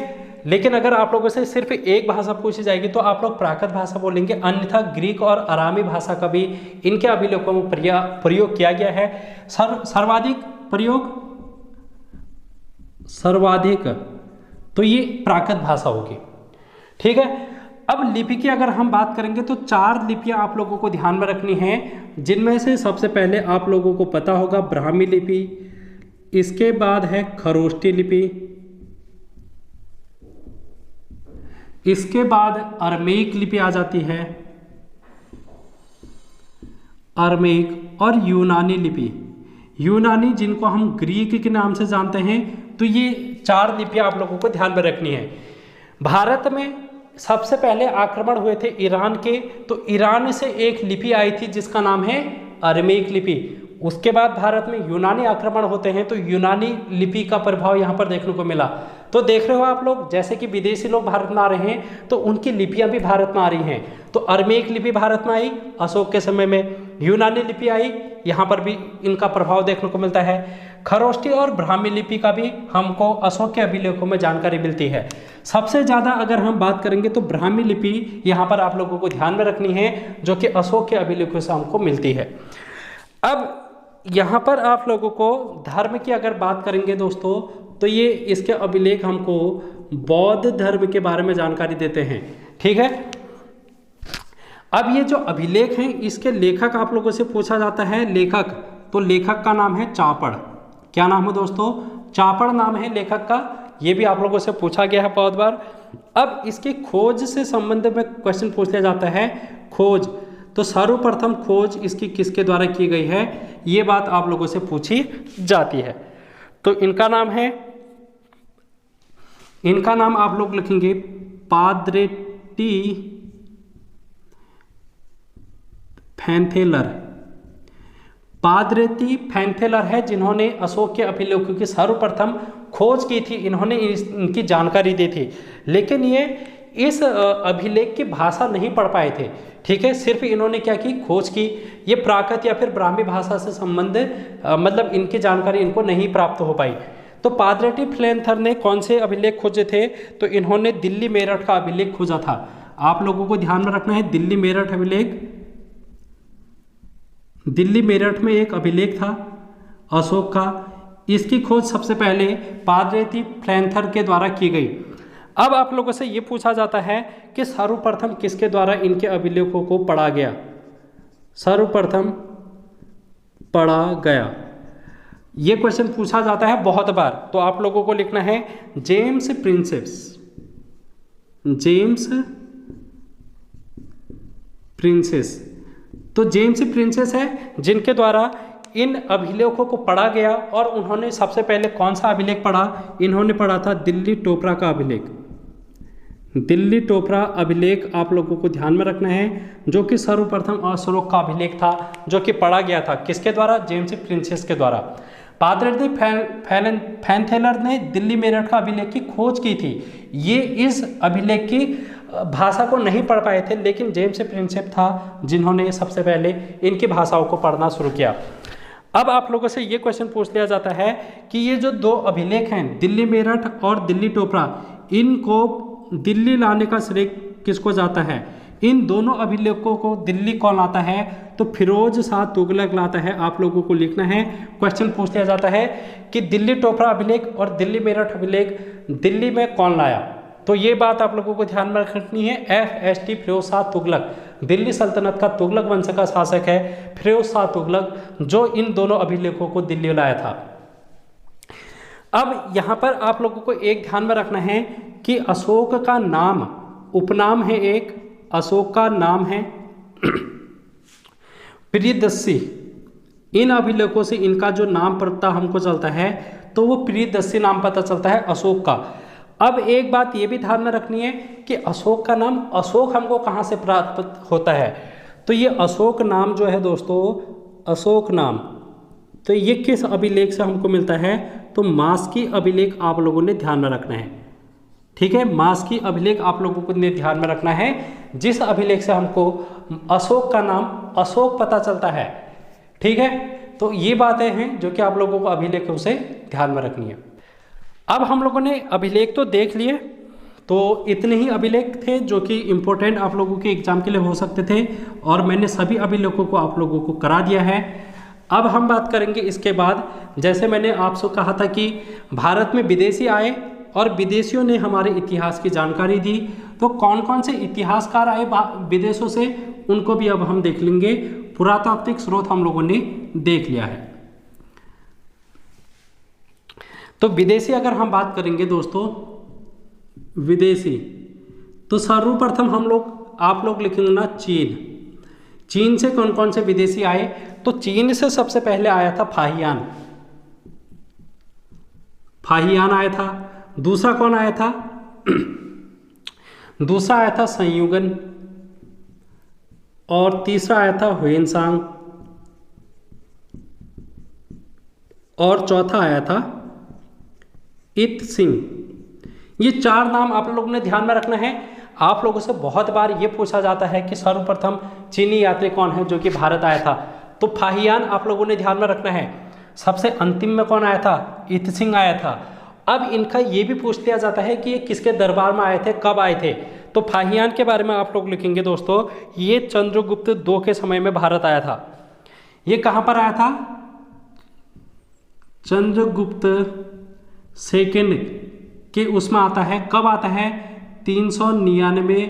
लेकिन अगर आप लोगों से सिर्फ एक भाषा पूछी जाएगी तो आप लोग प्राकृत भाषा बोलेंगे, अन्यथा ग्रीक और अरामी भाषा का भी इनके अभिलेखों में प्रयोग किया गया है। सर्वाधिक प्रयोग, सर्वाधिक, तो ये प्राकृत भाषा होगी। ठीक है, अब लिपि की अगर हम बात करेंगे तो 4 लिपियां आप लोगों को ध्यान में रखनी है, जिनमें से सबसे पहले आप लोगों को पता होगा ब्राह्मी लिपि, इसके बाद है खरोष्ठी लिपि, इसके बाद अरमेइक लिपि आ जाती है, अरमेइक, और यूनानी लिपि। यूनानी जिनको हम ग्रीक के नाम से जानते हैं। तो ये 4 लिपियां आप लोगों को ध्यान में रखनी है। भारत में सबसे पहले आक्रमण हुए थे ईरान के, तो ईरान से एक लिपि आई थी जिसका नाम है अरमेइक लिपि। उसके बाद भारत में यूनानी आक्रमण होते हैं, तो यूनानी लिपि का प्रभाव यहाँ पर देखने को मिला। तो देख रहे हो आप लोग, जैसे कि विदेशी लोग भारत में आ रहे हैं तो उनकी लिपियां भी भारत में आ रही हैं। तो अरमेइक लिपि भारत में आई अशोक के समय में, यूनानी लिपि आई, यहाँ पर भी इनका प्रभाव देखने को मिलता है। खरोष्ठी और ब्राह्मी लिपि का भी हमको अशोक के अभिलेखों में जानकारी मिलती है। सबसे ज़्यादा अगर हम बात करेंगे तो ब्राह्मी लिपि यहाँ पर आप लोगों को ध्यान में रखनी है, जो कि अशोक के अभिलेखों से हमको मिलती है। अब यहाँ पर आप लोगों को धर्म की अगर बात करेंगे दोस्तों, तो ये इसके अभिलेख हमको बौद्ध धर्म के बारे में जानकारी देते हैं। ठीक है, अब ये जो अभिलेख हैं इसके लेखक आप लोगों से पूछा जाता है, लेखक, तो लेखक का नाम है चापड़। क्या नाम है दोस्तों? चापड़ नाम है लेखक का। ये भी आप लोगों से पूछा गया है बहुत बार। अब इसकी खोज से संबंधित में क्वेश्चन पूछ लिया जाता है, खोज। तो सर्वप्रथम खोज इसकी किसके द्वारा की गई है, ये बात आप लोगों से पूछी जाती है। तो इनका नाम आप लोग लिखेंगे पादरेटी फैंथेलर। पादरेती फैंथेलर है जिन्होंने अशोक के अभिलेखों की सर्वप्रथम खोज की थी, इन्होंने इनकी जानकारी दी थी, लेकिन ये इस अभिलेख की भाषा नहीं पढ़ पाए थे। ठीक है, सिर्फ इन्होंने क्या की, खोज की। ये प्राकृत या फिर ब्राह्मी भाषा से संबंधित मतलब इनकी जानकारी इनको नहीं प्राप्त हो पाई। तो पादरेटी फैंथेलर ने कौन से अभिलेख खोजे थे, तो इन्होंने दिल्ली मेरठ का अभिलेख खोजा था। आप लोगों को ध्यान में रखना है, दिल्ली मेरठ अभिलेख, दिल्ली मेरठ में एक अभिलेख था अशोक का, इसकी खोज सबसे पहले पादरेती फैंथेलर के द्वारा की गई। अब आप लोगों से ये पूछा जाता है कि सर्वप्रथम किसके द्वारा इनके अभिलेखों को पढ़ा गया, सर्वप्रथम पढ़ा गया, ये क्वेश्चन पूछा जाता है बहुत बार। तो आप लोगों को लिखना है जेम्स प्रिंसेस, जेम्स प्रिंसेस। तो जेम्स प्रिंसेस है जिनके द्वारा इन अभिलेखों को पढ़ा गया, और उन्होंने सबसे पहले कौन सा अभिलेख पढ़ा, इन्होंने पढ़ा था दिल्ली टोपरा का अभिलेख। दिल्ली टोपरा अभिलेख आप लोगों को ध्यान में रखना है, जो कि सर्वप्रथम अशोक का अभिलेख था, जो कि पढ़ा गया था किसके द्वारा, जेम्स प्रिंसेस के द्वारा। पादरेती फैंथेलर ने दिल्ली मेरठ का अभिलेख की खोज की थी। ये इस अभिलेख की भाषा को नहीं पढ़ पाए थे, लेकिन जेम्स प्रिंसेप था जिन्होंने सबसे पहले इनकी भाषाओं को पढ़ना शुरू किया। अब आप लोगों से ये क्वेश्चन पूछ लिया जाता है कि ये जो दो अभिलेख हैं, दिल्ली मेरठ और दिल्ली टोपरा, इनको दिल्ली लाने का श्रेय किसको जाता है। इन दोनों अभिलेखों को दिल्ली कौन लाता है, तो फिरोज शाह तुगलक लाता है। आप लोगों को लिखना है, क्वेश्चन पूछ लिया जाता है कि दिल्ली टोपरा अभिलेख और दिल्ली मेरठ अभिलेख दिल्ली में कौन लाया। तो ये बात आप लोगों को ध्यान में रखनी है। FST फिरोज शाह तुगलक, दिल्ली सल्तनत का तुगलक वंश का शासक है फिरोज शाह तुगलक, जो इन दोनों अभिलेखों को दिल्ली लाया था। अब यहाँ पर आप लोगों को एक ध्यान में रखना है कि अशोक का नाम उपनाम है, एक अशोक का नाम है प्रियदर्शी। इन अभिलेखों से इनका जो नाम पता हमको चलता है, तो वो प्रियदर्शी नाम पता चलता है अशोक का। अब एक बात ये भी ध्यान में रखनी है कि अशोक का नाम, अशोक हमको कहाँ से प्राप्त होता है, तो ये अशोक नाम जो है दोस्तों, अशोक नाम, तो ये किस अभिलेख से हमको मिलता है, तो मास्की अभिलेख आप लोगों ने ध्यान में रखना है। ठीक है, मास्की अभिलेख आप लोगों को ध्यान में रखना है, जिस अभिलेख से हमको अशोक का नाम अशोक पता चलता है। ठीक है, तो ये बातें हैं जो कि आप लोगों को अभिलेखों से ध्यान में रखनी है। अब हम लोगों ने अभिलेख तो देख लिए, तो इतने ही अभिलेख थे जो कि इम्पोर्टेंट आप लोगों के एग्जाम के लिए हो सकते थे, और मैंने सभी अभिलेखों को आप लोगों को करा दिया है। अब हम बात करेंगे इसके बाद, जैसे मैंने आपसे कहा था कि भारत में विदेशी आए और विदेशियों ने हमारे इतिहास की जानकारी दी, तो कौन कौन से इतिहासकार आए विदेशों से, उनको भी अब हम देख लेंगे। पुरातात्विक स्रोत हम लोगों ने देख लिया है। तो विदेशी अगर हम बात करेंगे दोस्तों, विदेशी, तो सर्वप्रथम आप लोग लिखेंगे ना चीन। चीन से कौन कौन से विदेशी आए, तो चीन से सबसे पहले आया था फाहियान, फाहियान आया था। दूसरा कौन आया था, दूसरा आया था संयुगन, और तीसरा आया था हुएनसांग, और चौथा आया था इत सिंह। ये चार नाम आप लोगों ने ध्यान में रखना है। आप लोगों से बहुत बार ये पूछा जाता है कि सर्वप्रथम चीनी यात्री कौन है जो कि भारत आया था, तो फाहियान आप लोगों ने ध्यान में रखना है। सबसे अंतिम में कौन आया था, इत सिंह आया था। अब इनका ये भी पूछ लिया जाता है कि ये किसके दरबार में आए थे, कब आए थे, तो फाहियान के बारे में आप लोग लिखेंगे दोस्तों, ये चंद्रगुप्त II के समय में भारत आया था। ये कहाँ पर आया था, चंद्रगुप्त II के उसमें आता है। कब आता है, 399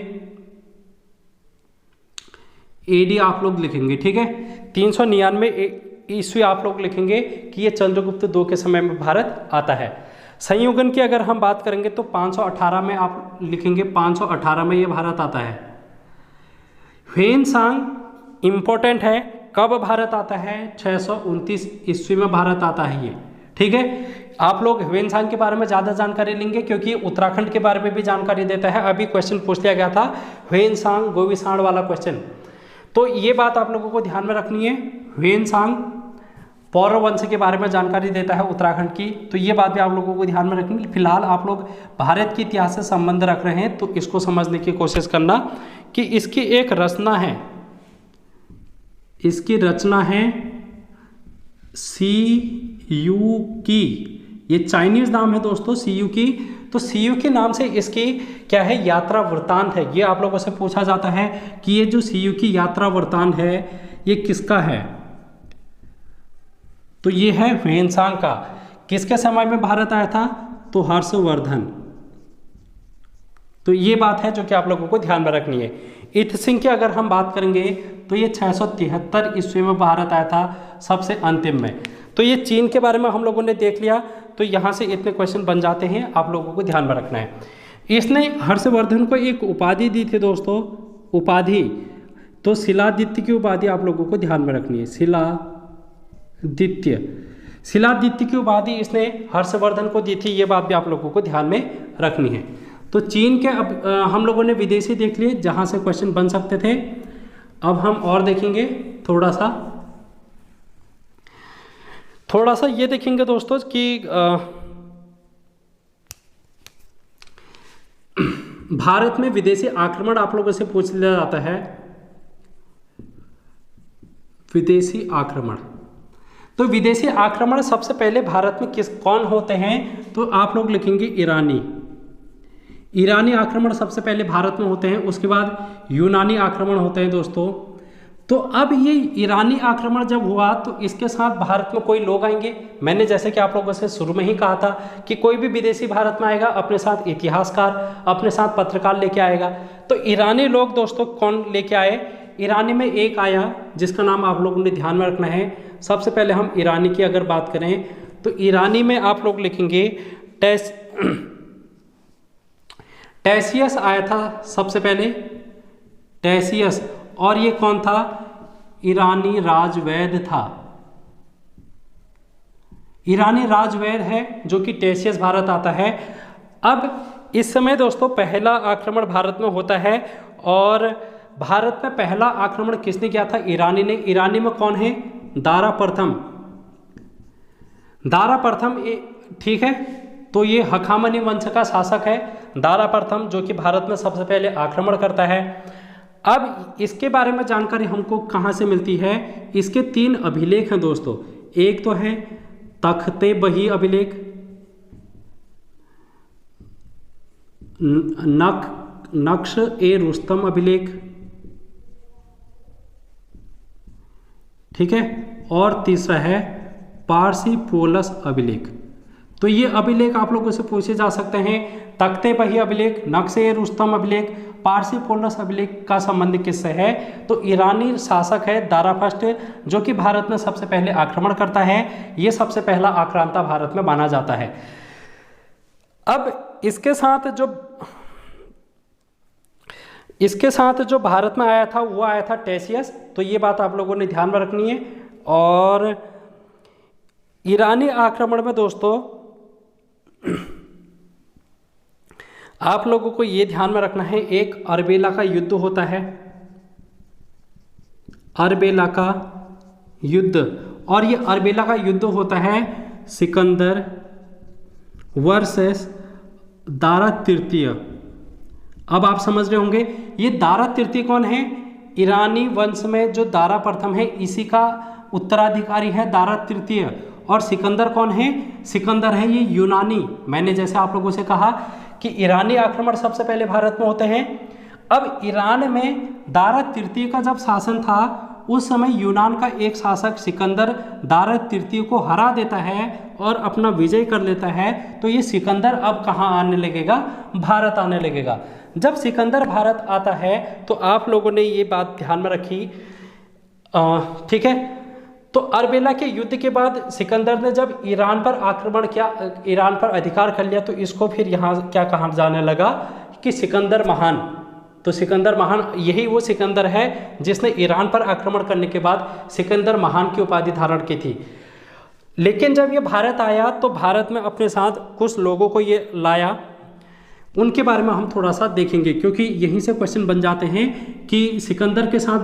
AD आप लोग लिखेंगे। ठीक है, 399 ईस्वी आप लोग लिखेंगे कि ये चंद्रगुप्त II के समय में भारत आता है। संयुगन की अगर हम बात करेंगे तो 518 में आप लिखेंगे, 518 में ये भारत आता है। ह्वेनसांग इम्पोर्टेंट है, कब भारत आता है? 629 ईस्वी में भारत आता है ये, ठीक है। आप लोग ह्वेनसांग के बारे में ज़्यादा जानकारी लेंगे क्योंकि उत्तराखंड के बारे में भी जानकारी देता है। अभी क्वेश्चन पूछ लिया गया था ह्वेनसांग गोविसाण वाला क्वेश्चन, तो ये बात आप लोगों को ध्यान में रखनी है। ह्वेनसांग पौरव वंश के बारे में जानकारी देता है उत्तराखंड की, तो ये बात भी आप लोगों को ध्यान में रखनी। फिलहाल आप लोग भारत के इतिहास से संबंध रख रहे हैं तो इसको समझने की कोशिश करना कि इसकी एक रचना है, इसकी रचना है सी यू की, ये चाइनीज नाम है दोस्तों सी यू की। तो सी यू के नाम से इसकी क्या है? यात्रा वृत्तांत है। ये आप लोगों से पूछा जाता है कि ये जो सी यू की यात्रा वृत्तांत है ये किसका है? तो ये है ह्वेनसांग का। किसके समय में भारत आया था? तो हर्षवर्धन। तो ये बात है जो कि आप लोगों को ध्यान में रखनी है। इत सिंह की अगर हम बात करेंगे तो ये 673 ईस्वी में भारत आया था सबसे अंतिम में। तो ये चीन के बारे में हम लोगों ने देख लिया, तो यहाँ से इतने क्वेश्चन बन जाते हैं, आप लोगों को ध्यान में रखना है। इसने हर्षवर्धन को एक उपाधि दी थी दोस्तों, उपाधि, तो शिलादित्य की उपाधि आप लोगों को ध्यान में रखनी है। शिलादित्य की उपाधि इसने हर्षवर्धन को दी थी, ये बात भी आप लोगों को ध्यान में रखनी है। तो चीन के अब हम लोगों ने विदेशी देख लिए जहाँ से क्वेश्चन बन सकते थे। अब हम और देखेंगे थोड़ा सा ये देखेंगे दोस्तों कि भारत में विदेशी आक्रमण आप लोगों से पूछ लिया जाता है। विदेशी आक्रमण, तो विदेशी आक्रमण सबसे पहले भारत में कौन होते हैं? तो आप लोग लिखेंगे ईरानी आक्रमण सबसे पहले भारत में होते हैं, उसके बाद यूनानी आक्रमण होते हैं दोस्तों। तो अब ये ईरानी आक्रमण जब हुआ तो इसके साथ भारत में कोई लोग आएंगे। मैंने जैसे कि आप लोगों से शुरू में ही कहा था कि कोई भी विदेशी भारत में आएगा अपने साथ इतिहासकार, अपने साथ पत्रकार लेके आएगा। तो ईरानी लोग दोस्तों कौन लेके आए? ईरानी में एक आया जिसका नाम आप लोगों ने ध्यान में रखना है। सबसे पहले हम ईरानी की अगर बात करें तो ईरानी में आप लोग लिखेंगे टेसियस आया था सबसे पहले, टेसियस। और ये कौन था? ईरानी राजवैद्य था। ईरानी राजवैद्य है जो कि टेसियस भारत आता है। अब इस समय दोस्तों पहला आक्रमण भारत में होता है, और भारत में पहला आक्रमण किसने किया था? ईरानी ने। ईरानी में कौन है? दारा प्रथम, ठीक है। तो ये हखामनी वंश का शासक है दारा प्रथम, जो कि भारत में सबसे पहले आक्रमण करता है। अब इसके बारे में जानकारी हमको कहाँ से मिलती है? इसके 3 अभिलेख हैं दोस्तों। एक तो है तख्ते बही अभिलेख, नक्श ए रुस्तम अभिलेख, ठीक है, और तीसरा है पार्सिपोलस अभिलेख। तो ये अभिलेख आप लोगों से पूछे जा सकते हैं। तख्ते बही अभिलेख, नक्शे ए रुस्तम अभिलेख, पार्सिपोलस अभिलेख का संबंध किससे है? तो ईरानी शासक है दारा फर्स्ट, जो कि भारत में सबसे पहले आक्रमण करता है। ये सबसे पहला आक्रांता भारत में माना जाता है। अब इसके साथ जो भारत में आया था वो आया था टेसियस। तो ये बात आप लोगों ने ध्यान में रखनी है। और ईरानी आक्रमण में दोस्तों आप लोगों को ये ध्यान में रखना है, एक अर्बेला का युद्ध होता है, अर्बेला का युद्ध। और ये अर्बेला का युद्ध होता है सिकंदर वर्सेस दारा तृतीय। अब आप समझ रहे होंगे ये दारा तृतीय कौन है? ईरानी वंश में जो दारा प्रथम है इसी का उत्तराधिकारी है दारा तृतीय। और सिकंदर कौन है? सिकंदर है ये यूनानी। मैंने जैसे आप लोगों से कहा कि ईरानी आक्रमण सबसे पहले भारत में होते हैं। अब ईरान में दारा तृतीय का जब शासन था उस समय यूनान का एक शासक सिकंदर दारा तृतीय को हरा देता है और अपना विजय कर लेता है। तो ये सिकंदर अब कहाँ आने लगेगा? भारत आने लगेगा। जब सिकंदर भारत आता है तो आप लोगों ने ये बात ध्यान में रखी, ठीक है। तो अर्बेला के युद्ध के बाद सिकंदर ने जब ईरान पर आक्रमण किया, ईरान पर अधिकार कर लिया, तो इसको फिर यहाँ क्या कहा जाने लगा कि सिकंदर महान। तो सिकंदर महान, यही वो सिकंदर है जिसने ईरान पर आक्रमण करने के बाद सिकंदर महान की उपाधि धारण की थी। लेकिन जब ये भारत आया तो भारत में अपने साथ कुछ लोगों को ये लाया, उनके बारे में हम थोड़ा सा देखेंगे, क्योंकि यहीं से क्वेश्चन बन जाते हैं कि सिकंदर के साथ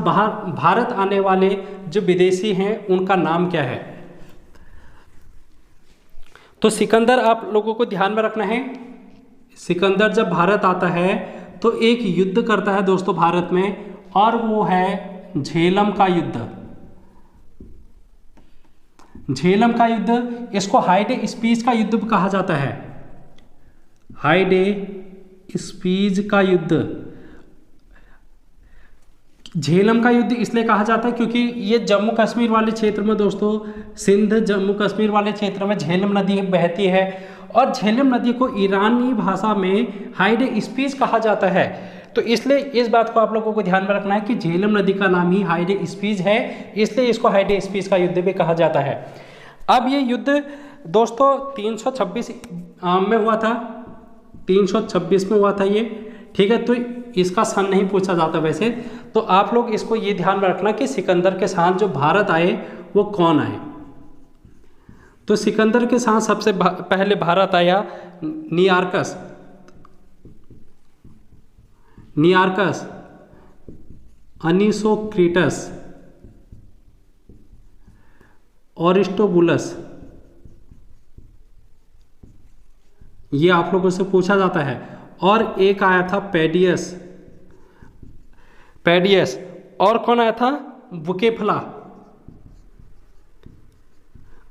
भारत आने वाले जो विदेशी हैं उनका नाम क्या है। तो सिकंदर आप लोगों को ध्यान में रखना है, सिकंदर जब भारत आता है तो एक युद्ध करता है दोस्तों भारत में, और वो है झेलम का युद्ध। झेलम का युद्ध, इसको हाइडे स्पीच का युद्ध कहा जाता है। हाइडे स्पीच का युद्ध, झेलम का युद्ध इसलिए कहा जाता है क्योंकि ये जम्मू कश्मीर वाले क्षेत्र में दोस्तों, सिंध जम्मू कश्मीर वाले क्षेत्र में झेलम नदी बहती है, और झेलम नदी को ईरानी भाषा में हाइडे स्पीच कहा जाता है। तो इसलिए इस बात को आप लोगों को ध्यान में रखना है कि झेलम नदी का नाम ही हाइडे स्पीच है, इसलिए इसको हाइडे स्पीच का युद्ध भी कहा जाता है। अब ये युद्ध दोस्तों 326 में हुआ था, 326 में हुआ था ये, ठीक है। तो इसका सन नहीं पूछा जाता वैसे, तो आप लोग इसको ये ध्यान में रखना कि सिकंदर के साथ जो भारत आए वो कौन आए। तो सिकंदर के साथ सबसे पहले भारत आया नियार्कस, अनिसोक्रीटस, अरिस्टोबुलस, ये आप लोगों से पूछा जाता है। और एक आया था पेडियस, और कौन आया था बुकेफला।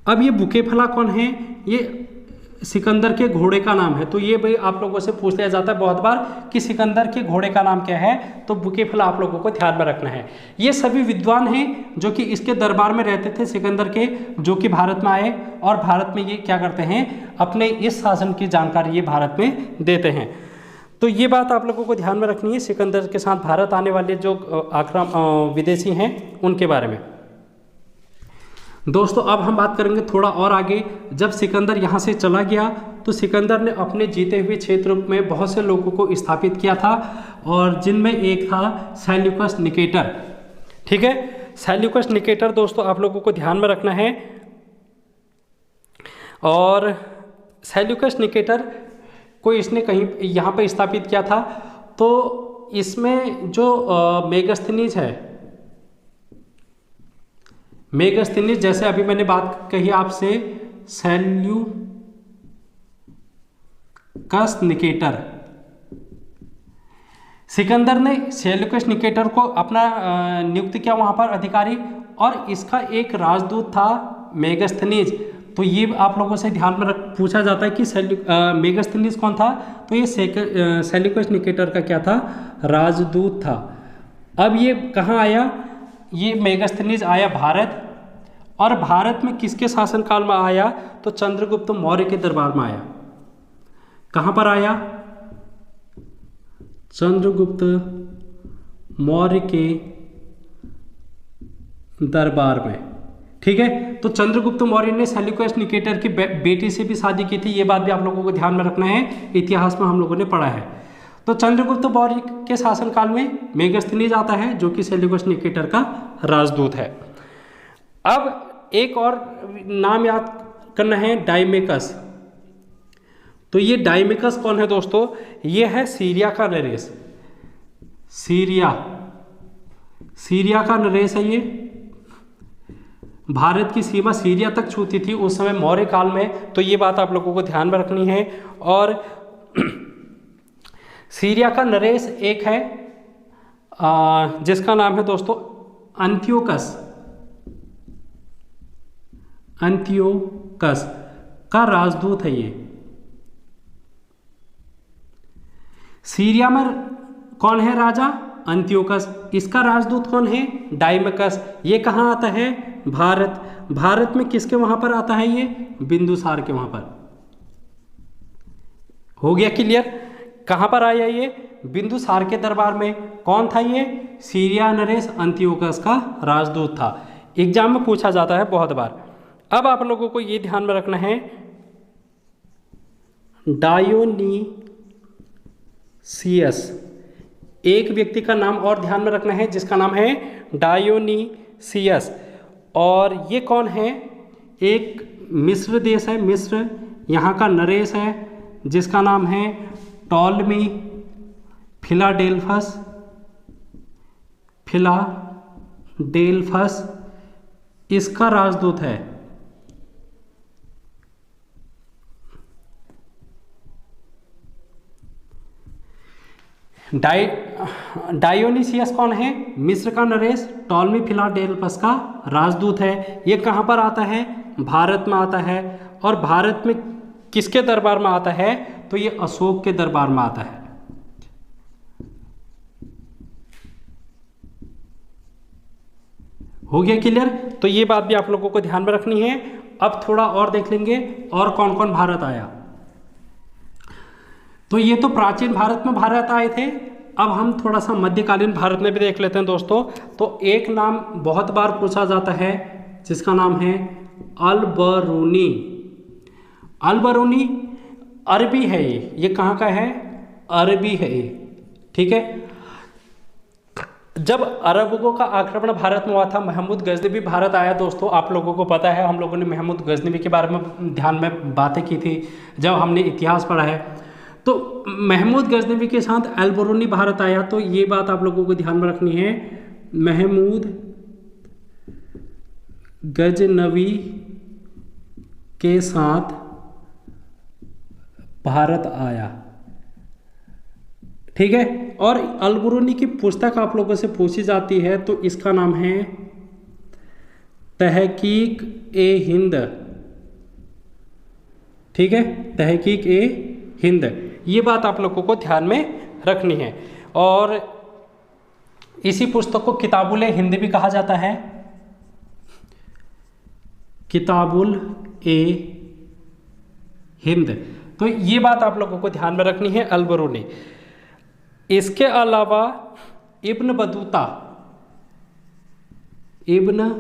अब ये बुकेफला कौन है, ये सिकंदर के घोड़े का नाम है। तो ये भाई आप लोगों से पूछ लिया जाता है बहुत बार कि सिकंदर के घोड़े का नाम क्या है, तो बुकेफला आप लोगों को ध्यान में रखना है। ये सभी विद्वान हैं जो कि इसके दरबार में रहते थे सिकंदर के, जो कि भारत में आए और भारत में ये क्या करते हैं, अपने इस शासन की जानकारी ये भारत में देते हैं। तो ये बात आप लोगों को ध्यान में रखनी है, सिकंदर के साथ भारत आने वाले जो विदेशी हैं उनके बारे में। दोस्तों अब हम बात करेंगे थोड़ा और आगे। जब सिकंदर यहाँ से चला गया तो सिकंदर ने अपने जीते हुए क्षेत्र में बहुत से लोगों को स्थापित किया था, और जिनमें एक था सेल्यूकस निकेटर, ठीक है। सेल्यूकस निकेटर दोस्तों आप लोगों को ध्यान में रखना है। और सेल्यूकस निकेटर को इसने कहीं यहाँ पर स्थापित किया था। तो इसमें जो मेगास्थनीज है, मेगास्थनीज, जैसे अभी मैंने बात कही आपसे सेल्यूकस निकेटर, सिकंदर ने सेल्यूकस निकेटर को अपना नियुक्त किया वहाँ पर अधिकारी, और इसका एक राजदूत था मेगास्थनीज। तो ये आप लोगों से ध्यान में पूछा जाता है कि मेगास्थनीज कौन था, तो ये सेल्यूकस निकेटर का क्या था, राजदूत था। अब ये कहाँ आया, ये मेगास्थनीज आया भारत, और भारत में किसके शासनकाल में आया, तो चंद्रगुप्त मौर्य के दरबार में आया। कहाँ पर आया, चंद्रगुप्त मौर्य के दरबार में, ठीक है। तो चंद्रगुप्त मौर्य ने सेल्यूकस निकेटर की बेटी से भी शादी की थी, ये बात भी आप लोगों को ध्यान में रखना है, इतिहास में हम लोगों ने पढ़ा है। तो चंद्रगुप्त मौर्य के शासनकाल में मेगास्थनीज आता है, जो कि सेल्यूकस निकेटर का राजदूत है। अब एक और नाम याद करना है, डायमेकस। तो ये डायमेकस कौन है दोस्तों, ये है सीरिया का नरेश, सीरिया का नरेश है। ये भारत की सीमा सीरिया तक छूती थी उस समय मौर्य काल में, तो ये बात आप लोगों को ध्यान में रखनी है। और सीरिया का नरेश एक है जिसका नाम है दोस्तों अंत्योकस का राजदूत है। ये सीरिया में कौन है राजा, अंत्योकस। इसका राजदूत कौन है, डायमेकस। ये कहाँ आता है, भारत में किसके वहां पर आता है, ये बिंदुसार के वहां पर। हो गया क्लियर, कहाँ पर आया ये, बिंदुसार के दरबार में। कौन था ये, सीरिया नरेश अंत्योकस का राजदूत था। एग्जाम में पूछा जाता है बहुत बार। अब आप लोगों को ये ध्यान में रखना है, डायोनीसियस, एक व्यक्ति का नाम और ध्यान में रखना है जिसका नाम है डायोनीसियस। और ये कौन है? एक मिस्र देश है, मिस्र, यहाँ का नरेश है जिसका नाम है टॉलमी फिलाडेल्फस, फिलाडेल्फस इसका राजदूत है। डायोनीसियस कौन है? मिस्र का नरेश, टॉलमी फिलाडेल्फस का राजदूत है। ये कहाँ पर आता है? भारत में आता है। और भारत में किसके दरबार में आता है? तो ये अशोक के दरबार में आता है। हो गया क्लियर? तो ये बात भी आप लोगों को ध्यान में रखनी है। अब थोड़ा और देख लेंगे और कौन कौन भारत आया। तो ये तो प्राचीन भारत में भारत आए थे। अब हम थोड़ा सा मध्यकालीन भारत में भी देख लेते हैं दोस्तों। तो एक नाम बहुत बार पूछा जाता है जिसका नाम है अल-बरूनी। अल-बरूनी अरबी है, ये कहाँ का है? अरबी है ये, ठीक है। जब अरबों का आक्रमण भारत में हुआ था, महमूद गजनवी भारत आया दोस्तों, आप लोगों को पता है, हम लोगों ने महमूद गजनवी के बारे में ध्यान में बातें की थी जब हमने इतिहास पढ़ा है। तो महमूद गजनवी के साथ अल-बरूनी भारत आया। तो ये बात आप लोगों को ध्यान में रखनी है, महमूद गजनवी के साथ भारत आया, ठीक है। और अल-बरूनी की पुस्तक आप लोगों से पूछी जाती है तो इसका नाम है तहकीक ए हिंद, ठीक है, तहकीक ए हिंद। ये बात आप लोगों को ध्यान में रखनी है। और इसी पुस्तक को किताबुल हिंद भी कहा जाता है, किताबुल ए हिंद। तो ये बात आप लोगों को ध्यान में रखनी है, अल-बरूनी। इसके अलावा इब्न बतूता, इब्न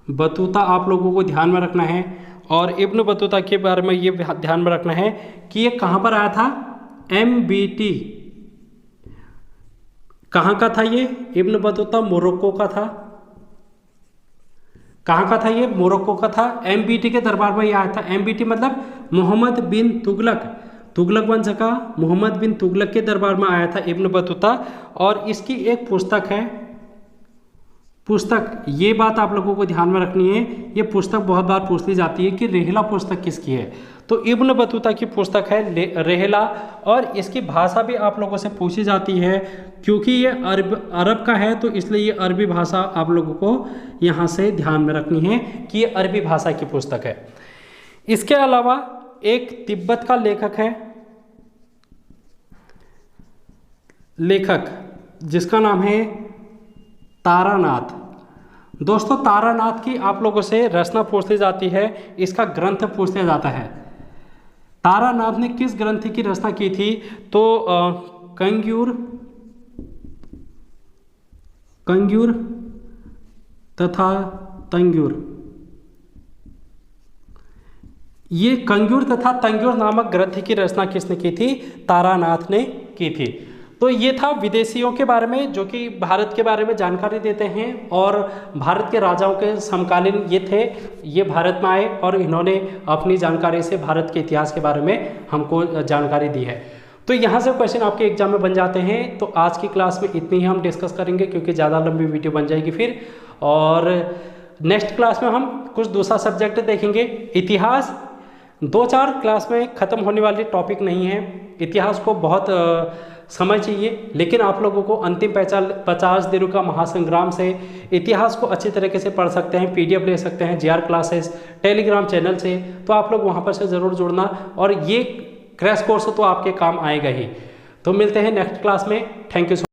बतूता आप लोगों को ध्यान में रखना है। और इब्न बतूता के बारे में ये ध्यान में रखना है कि ये कहाँ पर आया था? MBT। कहाँ का था ये? इब्न बतूता मोरक्को का था। कहाँ का था ये? मोरक्को का था। MBT के दरबार में ये आया था। MBT मतलब मोहम्मद बिन तुगलक, तुगलक वंश का मोहम्मद बिन तुगलक के दरबार में आया था इब्न बतूता। और इसकी एक पुस्तक है, पुस्तक, ये बात आप लोगों को ध्यान में रखनी है, ये पुस्तक बहुत बार पूछ ली जाती है कि रेहला पुस्तक किसकी है। तो इब्न बतूता की पुस्तक है रेहला। और इसकी भाषा भी आप लोगों से पूछी जाती है क्योंकि ये अरब का है, तो इसलिए ये अरबी भाषा आप लोगों को यहाँ से ध्यान में रखनी है कि ये अरबी भाषा की पुस्तक है। इसके अलावा एक तिब्बत का लेखक है, लेखक जिसका नाम है तारानाथ। दोस्तों तारानाथ की आप लोगों से रचना पूछी जाती है, इसका ग्रंथ पूछा जाता है। तारानाथ ने किस ग्रंथ की रचना की थी? तो कंग्यूर तथा तंग्यूर। ये कंग्यूर तथा तंग्यूर नामक ग्रंथ की रचना किसने की थी? तारानाथ ने की थी। तो ये था विदेशियों के बारे में जो कि भारत के बारे में जानकारी देते हैं और भारत के राजाओं के समकालीन ये थे, ये भारत में आए और इन्होंने अपनी जानकारी से भारत के इतिहास के बारे में हमको जानकारी दी है। तो यहाँ से क्वेश्चन आपके एग्जाम में बन जाते हैं। तो आज की क्लास में इतनी ही हम डिस्कस करेंगे क्योंकि ज़्यादा लंबी वीडियो बन जाएगी फिर। और नेक्स्ट क्लास में हम कुछ दूसरा सब्जेक्ट देखेंगे। इतिहास 2-4 क्लास में ख़त्म होने वाली टॉपिक नहीं है। इतिहास को बहुत समय चाहिए, लेकिन आप लोगों को अंतिम 50 दिनों का महासंग्राम से इतिहास को अच्छी तरीके से पढ़ सकते हैं। PDF ले सकते हैं JR क्लासेस टेलीग्राम चैनल से। तो आप लोग वहाँ पर से ज़रूर जुड़ना और ये क्रैश कोर्स तो आपके काम आएगा ही। तो मिलते हैं नेक्स्ट क्लास में। Thank you.